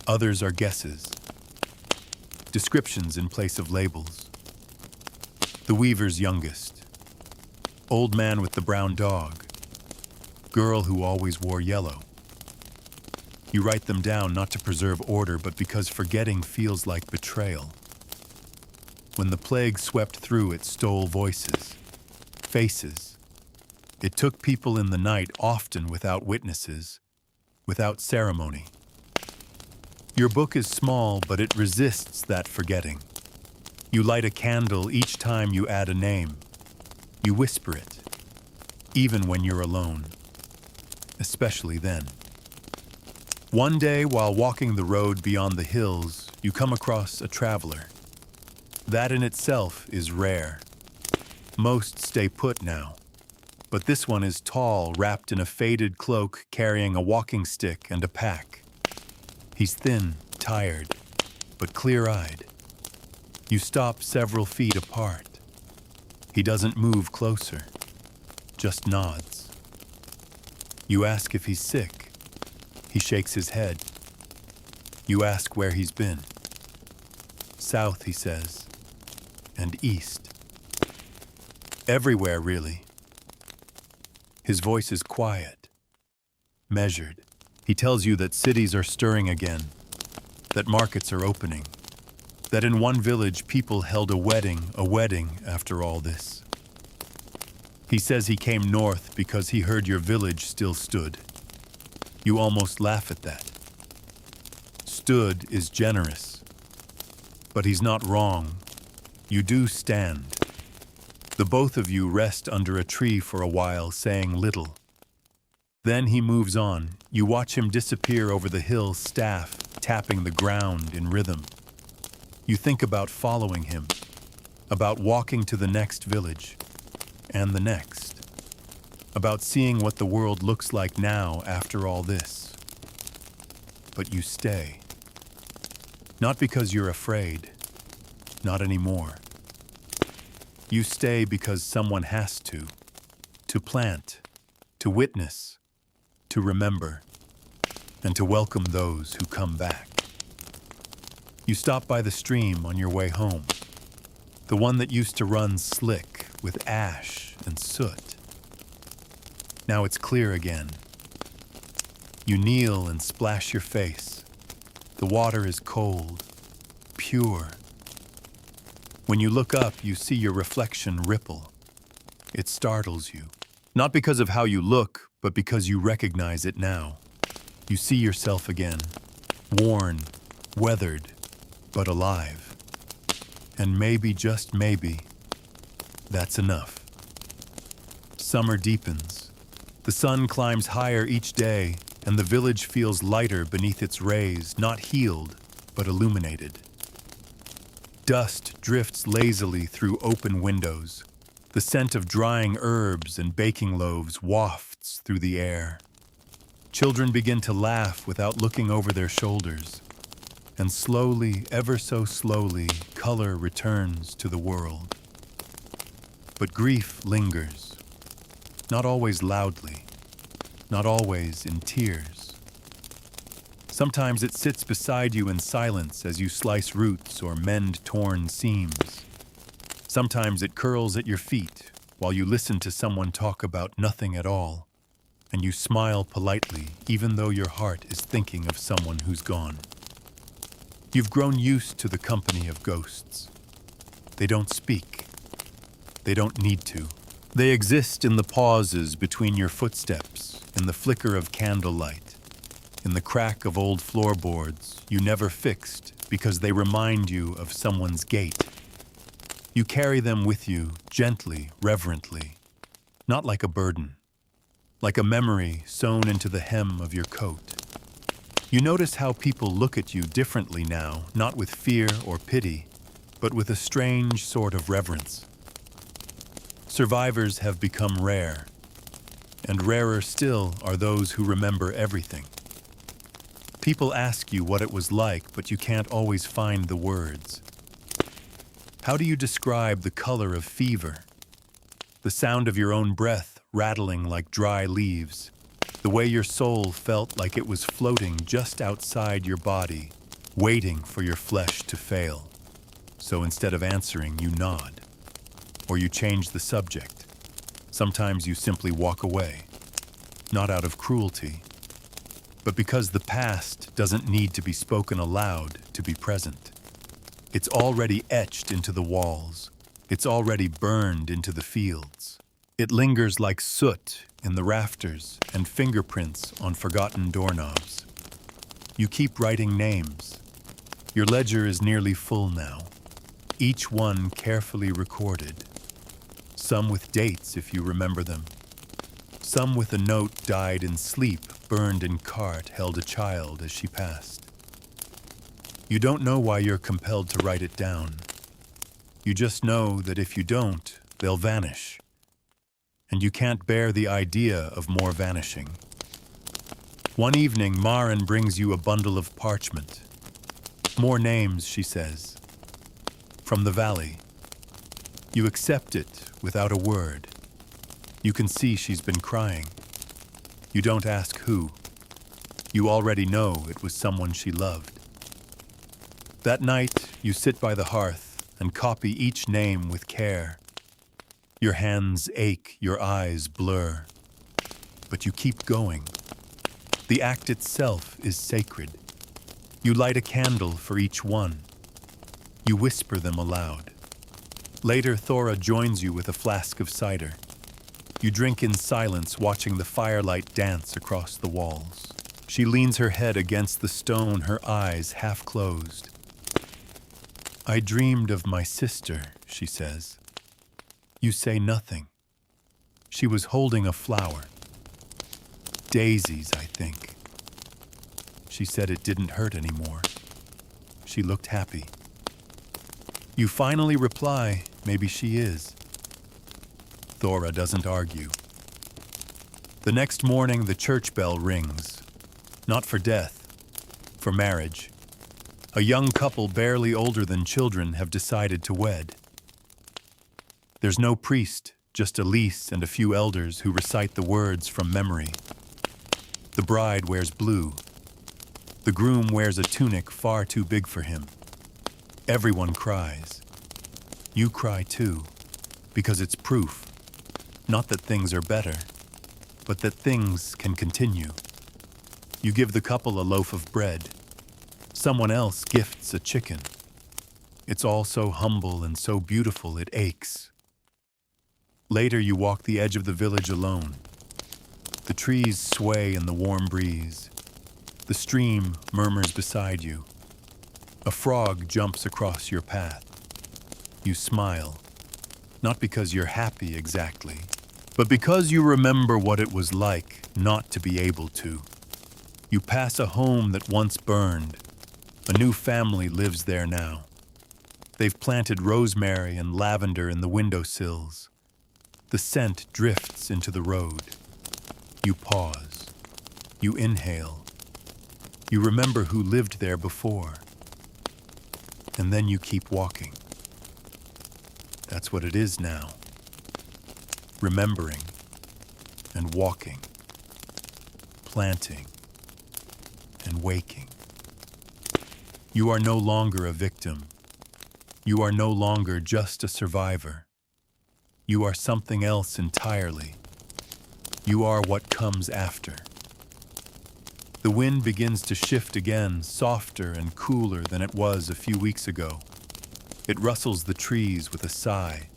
Speaker 1: Others are guesses. Descriptions in place of labels. The weaver's youngest. Old man with the brown dog. Girl who always wore yellow. You write them down not to preserve order, but because forgetting feels like betrayal. When the plague swept through, it stole voices, faces. It took people in the night, often without witnesses, without ceremony. Your book is small, but it resists that forgetting. You light a candle each time you add a name. You whisper it, even when you're alone, especially then. One day, while walking the road beyond the hills, you come across a traveler. That in itself is rare. Most stay put now, but this one is tall, wrapped in a faded cloak, carrying a walking stick and a pack. He's thin, tired, but clear-eyed. You stop several feet apart. He doesn't move closer, just nods. You ask if he's sick. He shakes his head. You ask where he's been. South, he says, and east. Everywhere, really. His voice is quiet, measured. He tells you that cities are stirring again, that markets are opening, that in one village people held a wedding after all this. He says he came north because he heard your village still stood. You almost laugh at that. Stood is generous, but he's not wrong. You do stand. The both of you rest under a tree for a while, saying little. Then he moves on. You watch him disappear over the hill, staff tapping the ground in rhythm. You think about following him, about walking to the next village, and the next, about seeing what the world looks like now after all this. But you stay. Not because you're afraid, not anymore. You stay because someone has to plant, to witness, to remember, and to welcome those who come back. You stop by the stream on your way home, the one that used to run slick with ash and soot. Now it's clear again. You kneel and splash your face. The water is cold, pure. When you look up, you see your reflection ripple. It startles you, not because of how you look, but because you recognize it now. You see yourself again, worn, weathered, but alive. And maybe, just maybe, that's enough. Summer deepens. The sun climbs higher each day, and the village feels lighter beneath its rays, not healed, but illuminated. Dust drifts lazily through open windows. The scent of drying herbs and baking loaves wafts through the air. Children begin to laugh without looking over their shoulders. And slowly, ever so slowly, color returns to the world. But grief lingers. Not always loudly. Not always in tears. Sometimes it sits beside you in silence as you slice roots or mend torn seams. Sometimes it curls at your feet while you listen to someone talk about nothing at all, and you smile politely even though your heart is thinking of someone who's gone. You've grown used to the company of ghosts. They don't speak. They don't need to. They exist in the pauses between your footsteps, in the flicker of candlelight, in the crack of old floorboards you never fixed because they remind you of someone's gait. You carry them with you, gently, reverently, not like a burden, like a memory sewn into the hem of your coat. You notice how people look at you differently now, not with fear or pity, but with a strange sort of reverence. Survivors have become rare, and rarer still are those who remember everything. People ask you what it was like, but you can't always find the words. How do you describe the color of fever? The sound of your own breath rattling like dry leaves? The way your soul felt like it was floating just outside your body, waiting for your flesh to fail? So instead of answering, you nod. Or you change the subject. Sometimes you simply walk away. Not out of cruelty, but because the past doesn't need to be spoken aloud to be present. It's already etched into the walls. It's already burned into the fields. It lingers like soot in the rafters and fingerprints on forgotten doorknobs. You keep writing names. Your ledger is nearly full now, each one carefully recorded. Some with dates if you remember them. Some with a note died in sleep, burned in cart, held a child as she passed. You don't know why you're compelled to write it down. You just know that if you don't, they'll vanish. And you can't bear the idea of more vanishing. One evening, Maren brings you a bundle of parchment. More names, she says. From the valley. You accept it without a word. You can see she's been crying. You don't ask who. You already know it was someone she loved. That night, you sit by the hearth and copy each name with care. Your hands ache, your eyes blur. But you keep going. The act itself is sacred. You light a candle for each one. You whisper them aloud. Later, Thora joins you with a flask of cider. You drink in silence, watching the firelight dance across the walls. She leans her head against the stone, her eyes half closed. I dreamed of my sister, she says. You say nothing. She was holding a flower. Daisies, I think. She said it didn't hurt anymore. She looked happy. You finally reply, maybe she is. Thora doesn't argue. The next morning, the church bell rings. Not for death, for marriage. A young couple barely older than children have decided to wed. There's no priest, just Elise and a few elders who recite the words from memory. The bride wears blue. The groom wears a tunic far too big for him. Everyone cries. You cry too, because it's proof. Not that things are better, but that things can continue. You give the couple a loaf of bread. Someone else gifts a chicken. It's all so humble and so beautiful it aches. Later you walk the edge of the village alone. The trees sway in the warm breeze. The stream murmurs beside you. A frog jumps across your path. You smile, not because you're happy exactly, but because you remember what it was like not to be able to. You pass a home that once burned. A new family lives there now. They've planted rosemary and lavender in the windowsills. The scent drifts into the road. You pause. You inhale. You remember who lived there before. And then you keep walking. That's what it is now. Remembering and walking, planting and waking. You are no longer a victim. You are no longer just a survivor. You are something else entirely. You are what comes after. The wind begins to shift again, softer and cooler than it was a few weeks ago. It rustles the trees with a sigh,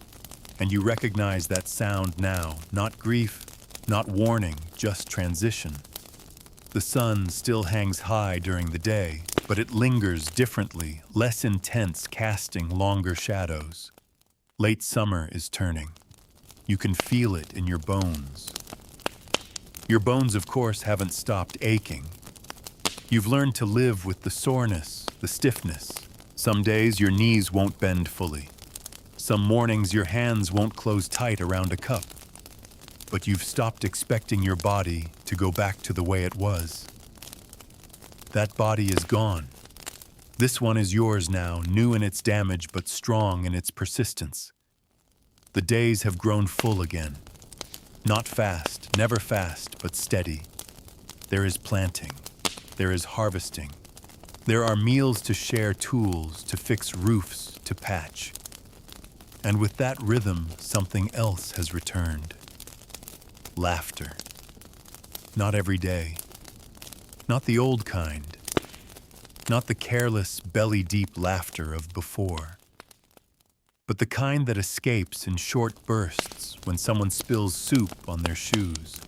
Speaker 1: and you recognize that sound now, not grief, not warning, just transition. The sun still hangs high during the day, but it lingers differently, less intense, casting longer shadows. Late summer is turning. You can feel it in your bones. Your bones, of course, haven't stopped aching. You've learned to live with the soreness, the stiffness. Some days your knees won't bend fully. Some mornings your hands won't close tight around a cup. But you've stopped expecting your body to go back to the way it was. That body is gone. This one is yours now, new in its damage but strong in its persistence. The days have grown full again. Not fast, never fast, but steady. There is planting. There is harvesting. There are meals to share, tools to fix roofs, to patch. And with that rhythm, something else has returned. Laughter. Not every day. Not the old kind. Not the careless, belly-deep laughter of before. But the kind that escapes in short bursts when someone spills soup on their shoes,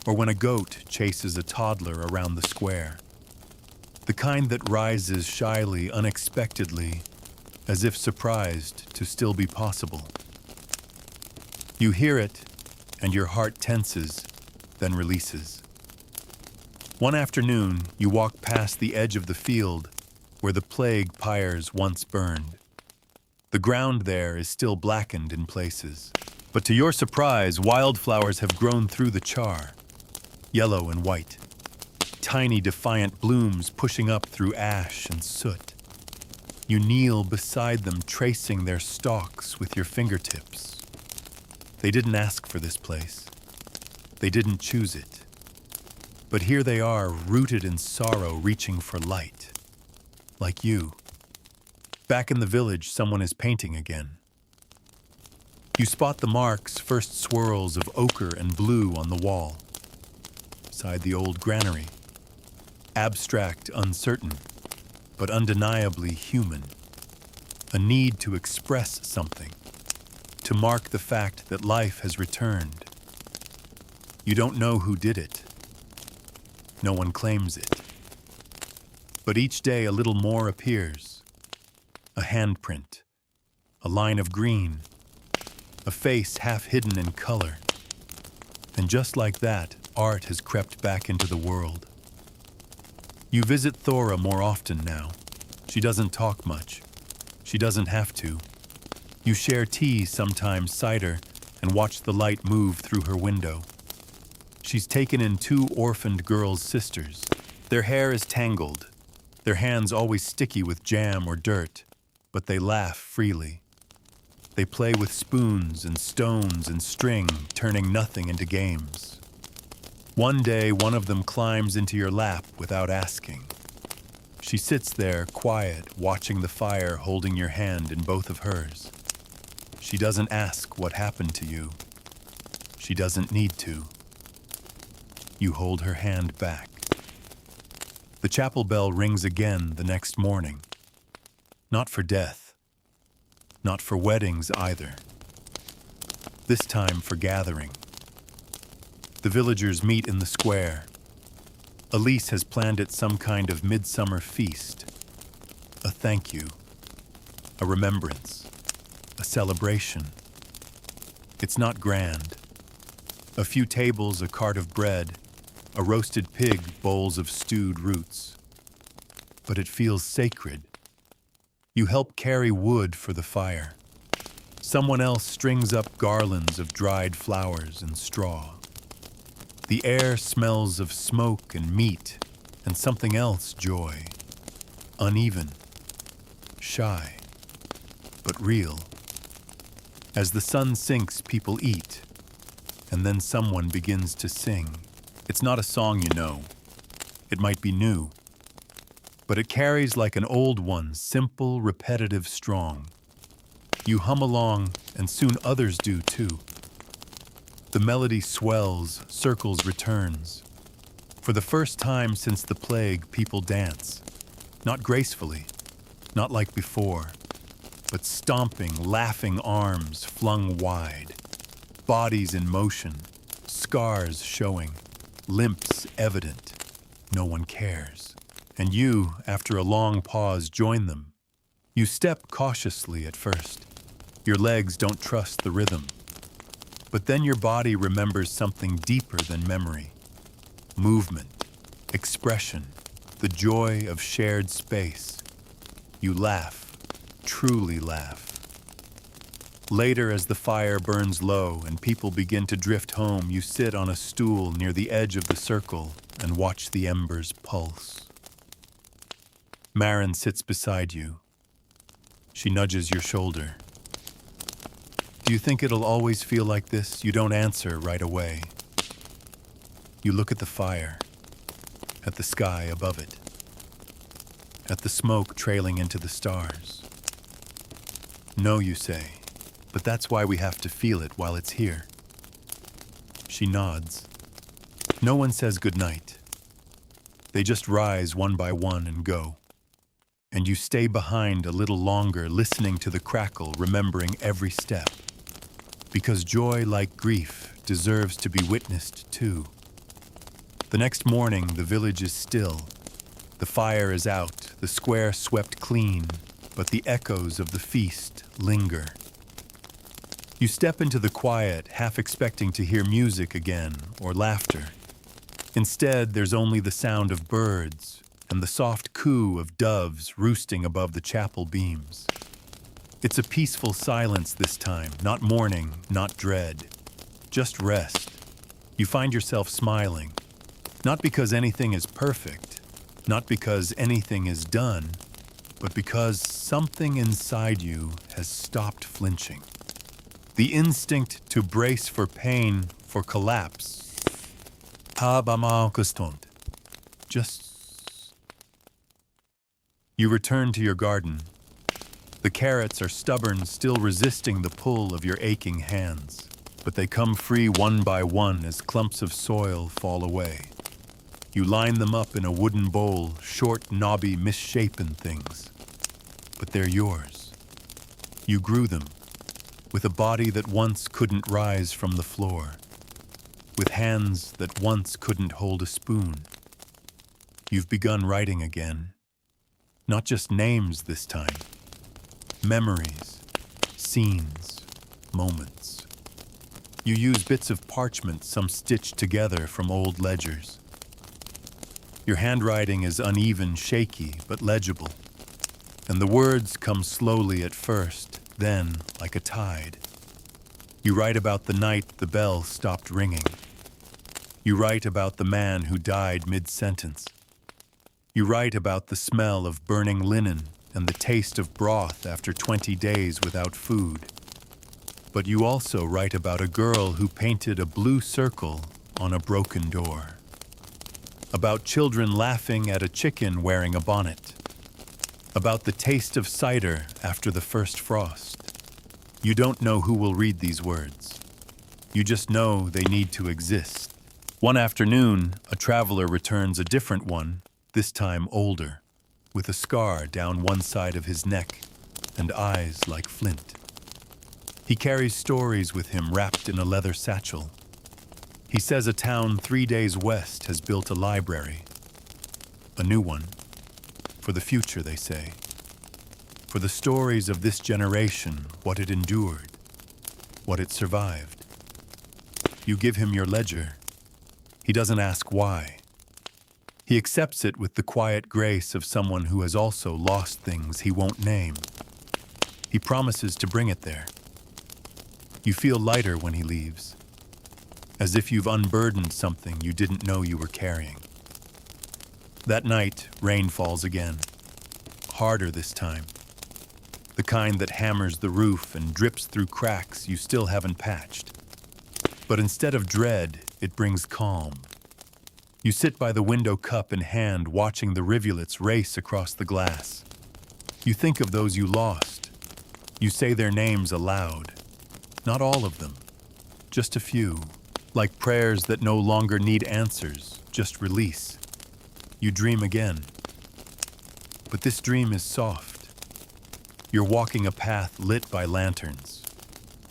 Speaker 1: or when a goat chases a toddler around the square. The kind that rises shyly, unexpectedly, as if surprised to still be possible. You hear it, and your heart tenses, then releases. One afternoon, you walk past the edge of the field where the plague pyres once burned. The ground there is still blackened in places, but to your surprise, wildflowers have grown through the char, yellow and white. Tiny defiant blooms pushing up through ash and soot. You kneel beside them, tracing their stalks with your fingertips. They didn't ask for this place. They didn't choose it. But here they are, rooted in sorrow, reaching for light. Like you. Back in the village, someone is painting again. You spot the marks, first swirls of ochre and blue on the wall. Beside the old granary. Abstract, uncertain, but undeniably human. A need to express something, to mark the fact that life has returned. You don't know who did it. No one claims it. But each day a little more appears. A handprint, a line of green, a face half hidden in color. And just like that, art has crept back into the world. You visit Thora more often now. She doesn't talk much. She doesn't have to. You share tea, sometimes cider, and watch the light move through her window. She's taken in two orphaned girls' sisters. Their hair is tangled, their hands always sticky with jam or dirt, but they laugh freely. They play with spoons and stones and string, turning nothing into games. One day, one of them climbs into your lap without asking. She sits there, quiet, watching the fire, holding your hand in both of hers. She doesn't ask what happened to you. She doesn't need to. You hold her hand back. The chapel bell rings again the next morning. Not for death. Not for weddings either. This time for gathering. The villagers meet in the square. Elise has planned it some kind of midsummer feast. A thank you. A remembrance. A celebration. It's not grand. A few tables, a cart of bread, a roasted pig, bowls of stewed roots. But it feels sacred. You help carry wood for the fire. Someone else strings up garlands of dried flowers and straw. The air smells of smoke and meat and something else, joy. Uneven. Shy. But real. As the sun sinks, people eat. And then someone begins to sing. It's not a song you know. It might be new. But it carries like an old one, simple, repetitive, strong. You hum along, and soon others do too. The melody swells, circles, returns. For the first time since the plague, people dance. Not gracefully, not like before, but stomping, laughing arms flung wide. Bodies in motion, scars showing, limps evident. No one cares. And you, after a long pause, join them. You step cautiously at first. Your legs don't trust the rhythm. But then your body remembers something deeper than memory. Movement, expression, the joy of shared space. You laugh, truly laugh. Later, as the fire burns low and people begin to drift home, you sit on a stool near the edge of the circle and watch the embers pulse. Marin sits beside you. She nudges your shoulder. Do you think it'll always feel like this? You don't answer right away. You look at the fire, at the sky above it, at the smoke trailing into the stars. No, you say, but that's why we have to feel it while it's here. She nods. No one says goodnight. They just rise one by one and go. And you stay behind a little longer, listening to the crackle, remembering every step. Because joy, like grief, deserves to be witnessed too. The next morning, the village is still. The fire is out, the square swept clean, but the echoes of the feast linger. You step into the quiet, half expecting to hear music again or laughter. Instead, there's only the sound of birds and the soft coo of doves roosting above the chapel beams. It's a peaceful silence this time, not mourning, not dread, just rest. You find yourself smiling, not because anything is perfect, not because anything is done, but because something inside you has stopped flinching. The instinct to brace for pain, for collapse. Just. You return to your garden. The carrots are stubborn, still resisting the pull of your aching hands. But they come free one by one as clumps of soil fall away. You line them up in a wooden bowl, short, knobby, misshapen things. But they're yours. You grew them, with a body that once couldn't rise from the floor, with hands that once couldn't hold a spoon. You've begun writing again. Not just names this time. Memories, scenes, moments. You use bits of parchment, some stitched together from old ledgers. Your handwriting is uneven, shaky, but legible. And the words come slowly at first, then like a tide. You write about the night the bell stopped ringing. You write about the man who died mid-sentence. You write about the smell of burning linen and the taste of broth after 20 days without food. But you also write about a girl who painted a blue circle on a broken door. About children laughing at a chicken wearing a bonnet. About the taste of cider after the first frost. You don't know who will read these words. You just know they need to exist. One afternoon, a traveler returns a different one, this time older, with a scar down one side of his neck and eyes like flint. He carries stories with him wrapped in a leather satchel. He says a town 3 days west has built a library. A new one. For the future, they say. For the stories of this generation, what it endured, what it survived. You give him your ledger. He doesn't ask why. He accepts it with the quiet grace of someone who has also lost things he won't name. He promises to bring it there. You feel lighter when he leaves, as if you've unburdened something you didn't know you were carrying. That night, rain falls again, harder this time. The kind that hammers the roof and drips through cracks you still haven't patched. But instead of dread, it brings calm. You sit by the window, cup in hand, watching the rivulets race across the glass. You think of those you lost. You say their names aloud. Not all of them, just a few, like prayers that no longer need answers, just release. You dream again. But this dream is soft. You're walking a path lit by lanterns.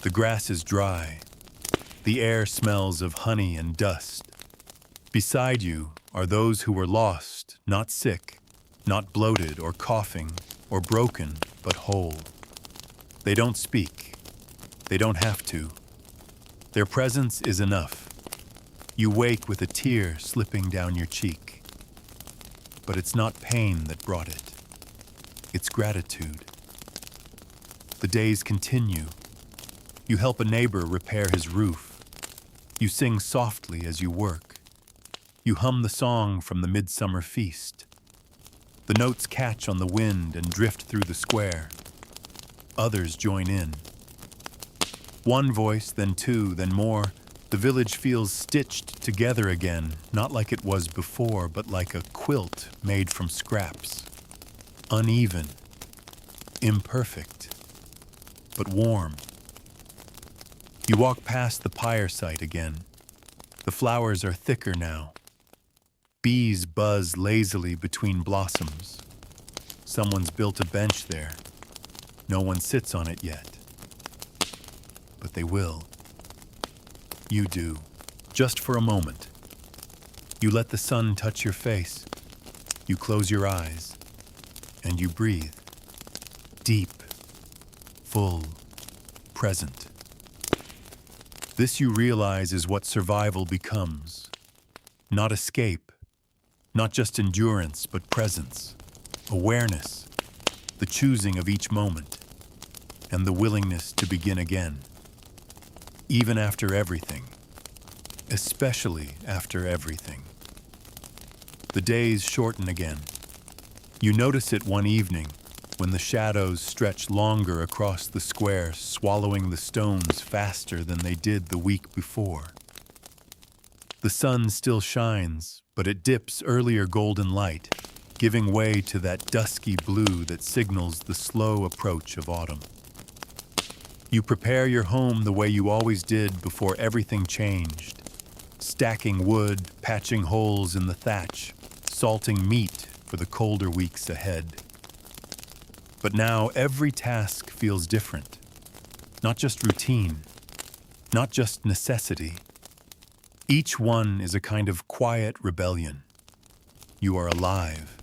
Speaker 1: The grass is dry. The air smells of honey and dust. Beside you are those who were lost, not sick, not bloated or coughing or broken, but whole. They don't speak. They don't have to. Their presence is enough. You wake with a tear slipping down your cheek. But it's not pain that brought it. It's gratitude. The days continue. You help a neighbor repair his roof. You sing softly as you work. You hum the song from the midsummer feast. The notes catch on the wind and drift through the square. Others join in. One voice, then two, then more. The village feels stitched together again, not like it was before, but like a quilt made from scraps. Uneven, imperfect, but warm. You walk past the pyre site again. The flowers are thicker now. Bees buzz lazily between blossoms. Someone's built a bench there. No one sits on it yet. But they will. You do, just for a moment. You let the sun touch your face. You close your eyes, and you breathe. Deep, full, present. This, you realize, is what survival becomes. Not escape, not just endurance, but presence, awareness, the choosing of each moment, and the willingness to begin again. Even after everything, especially after everything. The days shorten again. You notice it one evening when the shadows stretch longer across the square, swallowing the stones faster than they did the week before. The sun still shines, but it dips earlier golden light, giving way to that dusky blue that signals the slow approach of autumn. You prepare your home the way you always did before everything changed, stacking wood, patching holes in the thatch, salting meat for the colder weeks ahead. But now every task feels different, not just routine, not just necessity. Each one is a kind of quiet rebellion. You are alive.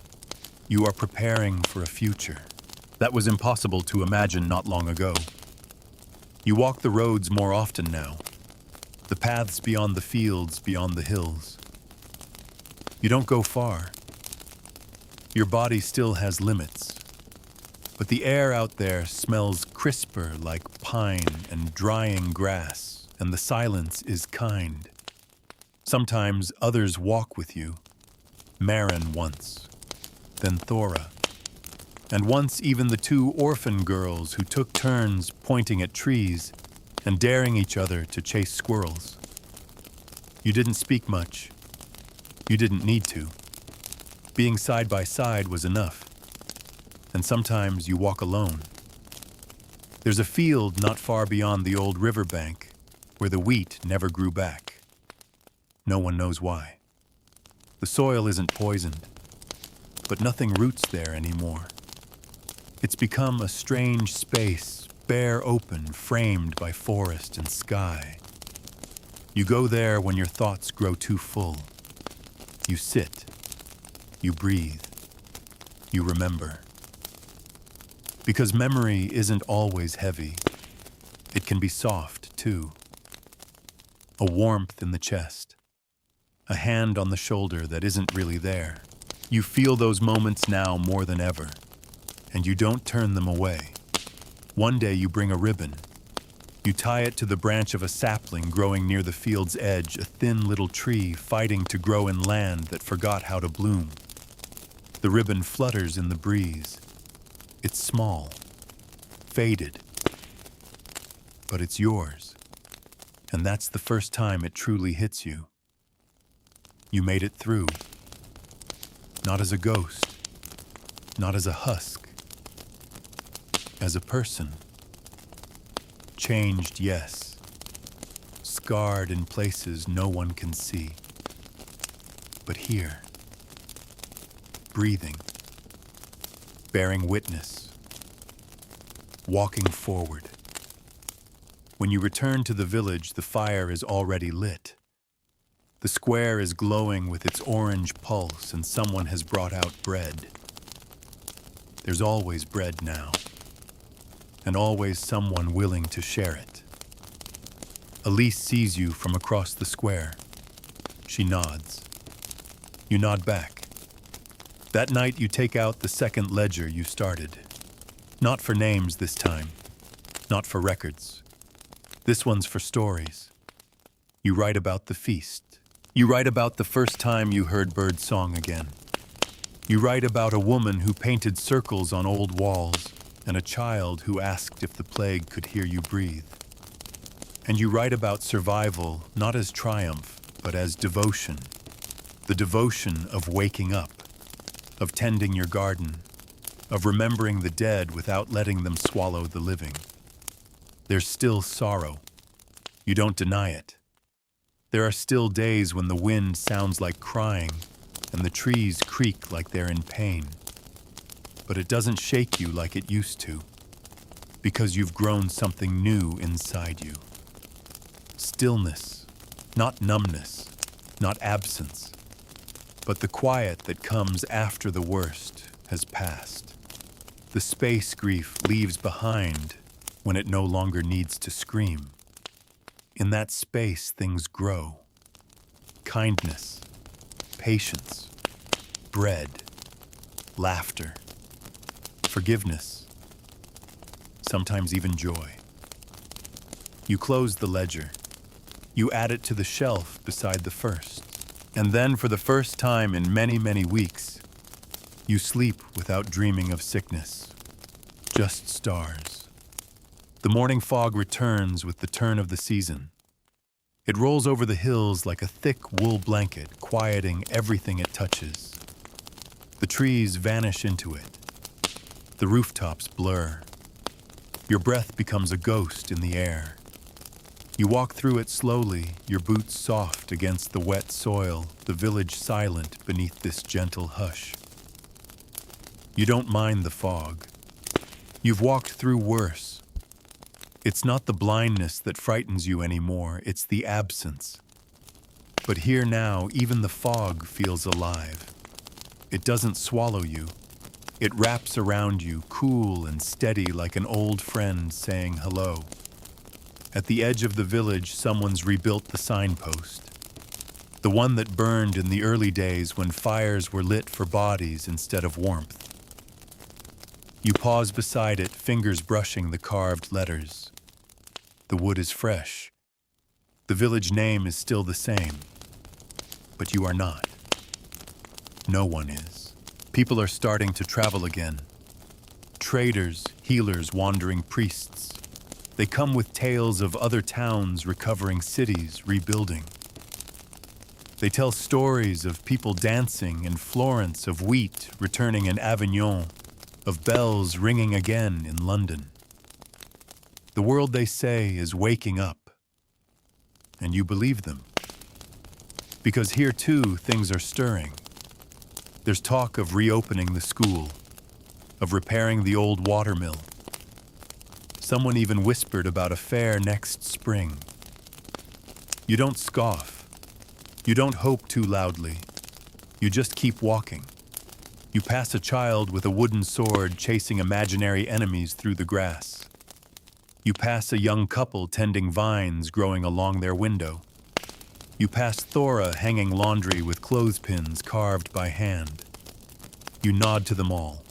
Speaker 1: You are preparing for a future that was impossible to imagine not long ago. You walk the roads more often now, the paths beyond the fields, beyond the hills. You don't go far. Your body still has limits, but the air out there smells crisper like pine and drying grass, and the silence is kind. Sometimes others walk with you. Marin once, then Thora, and once even the two orphan girls who took turns pointing at trees and daring each other to chase squirrels. You didn't speak much. You didn't need to. Being side by side was enough. And sometimes you walk alone. There's a field not far beyond the old riverbank where the wheat never grew back. No one knows why. The soil isn't poisoned, but nothing roots there anymore. It's become a strange space, bare open, framed by forest and sky. You go there when your thoughts grow too full. You sit, you breathe, you remember. Because memory isn't always heavy. It can be soft, too. A warmth in the chest. A hand on the shoulder that isn't really there. You feel those moments now more than ever, and you don't turn them away. One day you bring a ribbon. You tie it to the branch of a sapling growing near the field's edge, a thin little tree fighting to grow in land that forgot how to bloom. The ribbon flutters in the breeze. It's small, faded, but it's yours. And that's the first time it truly hits you. You made it through. Not as a ghost, not as a husk, as a person. Changed, yes. Scarred in places no one can see. But here, breathing, bearing witness, walking forward. When you return to the village, the fire is already lit. The square is glowing with its orange pulse, and someone has brought out bread. There's always bread now, and always someone willing to share it. Elise sees you from across the square. She nods. You nod back. That night you take out the second ledger you started. Not for names this time. Not for records. This one's for stories. You write about the feast. You write about the first time you heard birdsong again. You write about a woman who painted circles on old walls and a child who asked if the plague could hear you breathe. And you write about survival not as triumph, but as devotion. The devotion of waking up, of tending your garden, of remembering the dead without letting them swallow the living. There's still sorrow. You don't deny it. There are still days when the wind sounds like crying and the trees creak like they're in pain. But it doesn't shake you like it used to, because you've grown something new inside you. Stillness, not numbness, not absence, but the quiet that comes after the worst has passed. The space grief leaves behind when it no longer needs to scream. In that space, things grow. Kindness, patience, bread, laughter, forgiveness, sometimes even joy. You close the ledger. You add it to the shelf beside the first. And then, for the first time in many, many weeks, you sleep without dreaming of sickness. Just stars. The morning fog returns with the turn of the season. It rolls over the hills like a thick wool blanket, quieting everything it touches. The trees vanish into it. The rooftops blur. Your breath becomes a ghost in the air. You walk through it slowly, your boots soft against the wet soil, the village silent beneath this gentle hush. You don't mind the fog. You've walked through worse. It's not the blindness that frightens you anymore, it's the absence. But here now, even the fog feels alive. It doesn't swallow you. It wraps around you, cool and steady like an old friend saying hello. At the edge of the village, someone's rebuilt the signpost. The one that burned in the early days when fires were lit for bodies instead of warmth. You pause beside it, fingers brushing the carved letters. The wood is fresh. The village name is still the same. But you are not. No one is. People are starting to travel again. Traders, healers, wandering priests. They come with tales of other towns recovering, cities rebuilding. They tell stories of people dancing in Florence, of wheat returning in Avignon, of bells ringing again in London. The world, they say, is waking up. And you believe them. Because here, too, things are stirring. There's talk of reopening the school, of repairing the old watermill. Someone even whispered about a fair next spring. You don't scoff. You don't hope too loudly. You just keep walking. You pass a child with a wooden sword chasing imaginary enemies through the grass. You pass a young couple tending vines growing along their window. You pass Thora hanging laundry with clothespins carved by hand. You nod to them all.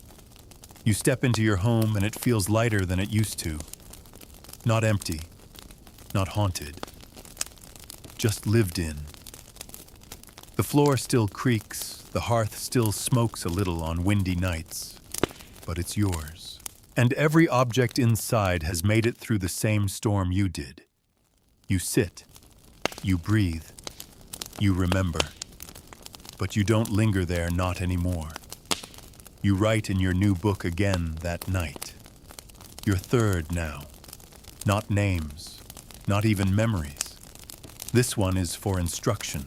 Speaker 1: You step into your home and it feels lighter than it used to. Not empty, not haunted, just lived in. The floor still creaks, the hearth still smokes a little on windy nights, but it's yours. And every object inside has made it through the same storm you did. You sit, you breathe, you remember, but you don't linger there, not anymore. You write in your new book again that night. Your third now. Not names, not even memories. This one is for instruction,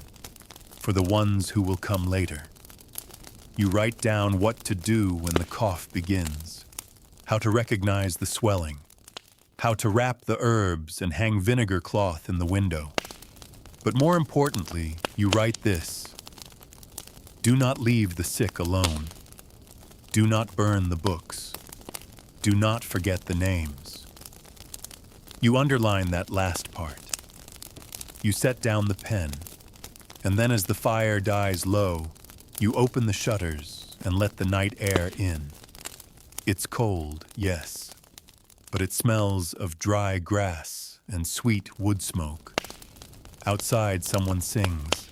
Speaker 1: for the ones who will come later. You write down what to do when the cough begins, how to recognize the swelling, how to wrap the herbs and hang vinegar cloth in the window. But more importantly, you write this: do not leave the sick alone. Do not burn the books. Do not forget the names. You underline that last part. You set down the pen, and then as the fire dies low, you open the shutters and let the night air in. It's cold, yes, but it smells of dry grass and sweet wood smoke. Outside, someone sings.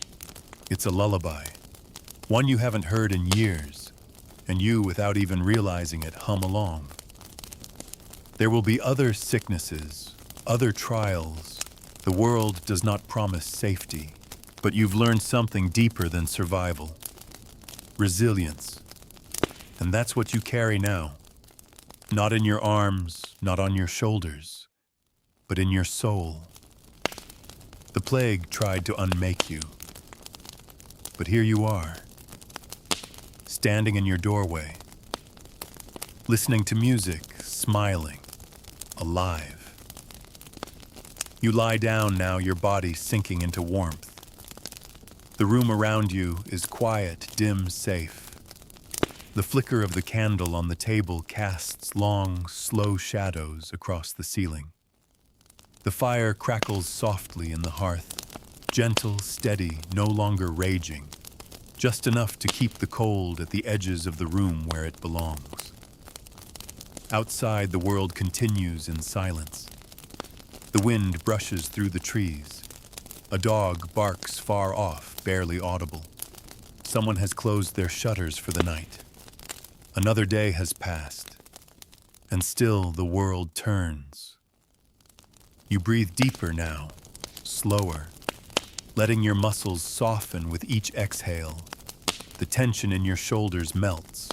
Speaker 1: It's a lullaby, one you haven't heard in years, and you, without even realizing it, hum along. There will be other sicknesses, other trials. The world does not promise safety, but you've learned something deeper than survival. Resilience. And that's what you carry now. Not in your arms, not on your shoulders, but in your soul. The plague tried to unmake you, but here you are, standing in your doorway, listening to music, smiling, alive. You lie down now, your body sinking into warmth. The room around you is quiet, dim, safe. The flicker of the candle on the table casts long, slow shadows across the ceiling. The fire crackles softly in the hearth, gentle, steady, no longer raging, just enough to keep the cold at the edges of the room where it belongs. Outside, the world continues in silence. The wind brushes through the trees. A dog barks far off, barely audible. Someone has closed their shutters for the night. Another day has passed, and still the world turns. You breathe deeper now, slower, letting your muscles soften with each exhale. The tension in your shoulders melts.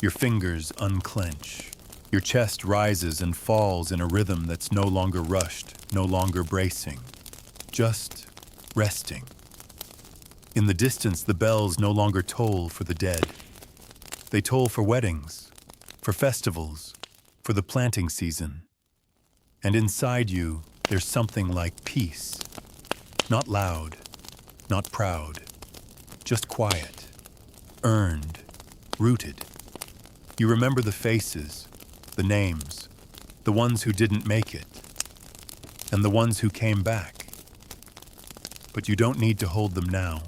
Speaker 1: Your fingers unclench. Your chest rises and falls in a rhythm that's no longer rushed, no longer bracing, just resting. In the distance, the bells no longer toll for the dead. They toll for weddings, for festivals, for the planting season. And inside you, there's something like peace. Not loud, not proud, just quiet, earned, rooted. You remember the faces, the names, the ones who didn't make it. and the ones who came back. But you don't need to hold them now.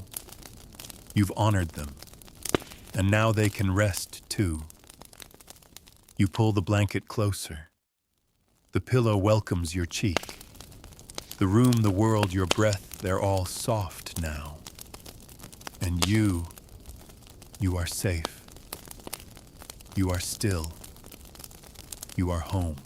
Speaker 1: You've honored them, and now they can rest too. You pull the blanket closer. The pillow welcomes your cheek. The room, the world, your breath, they're all soft now. And you are safe. You are still. You are home.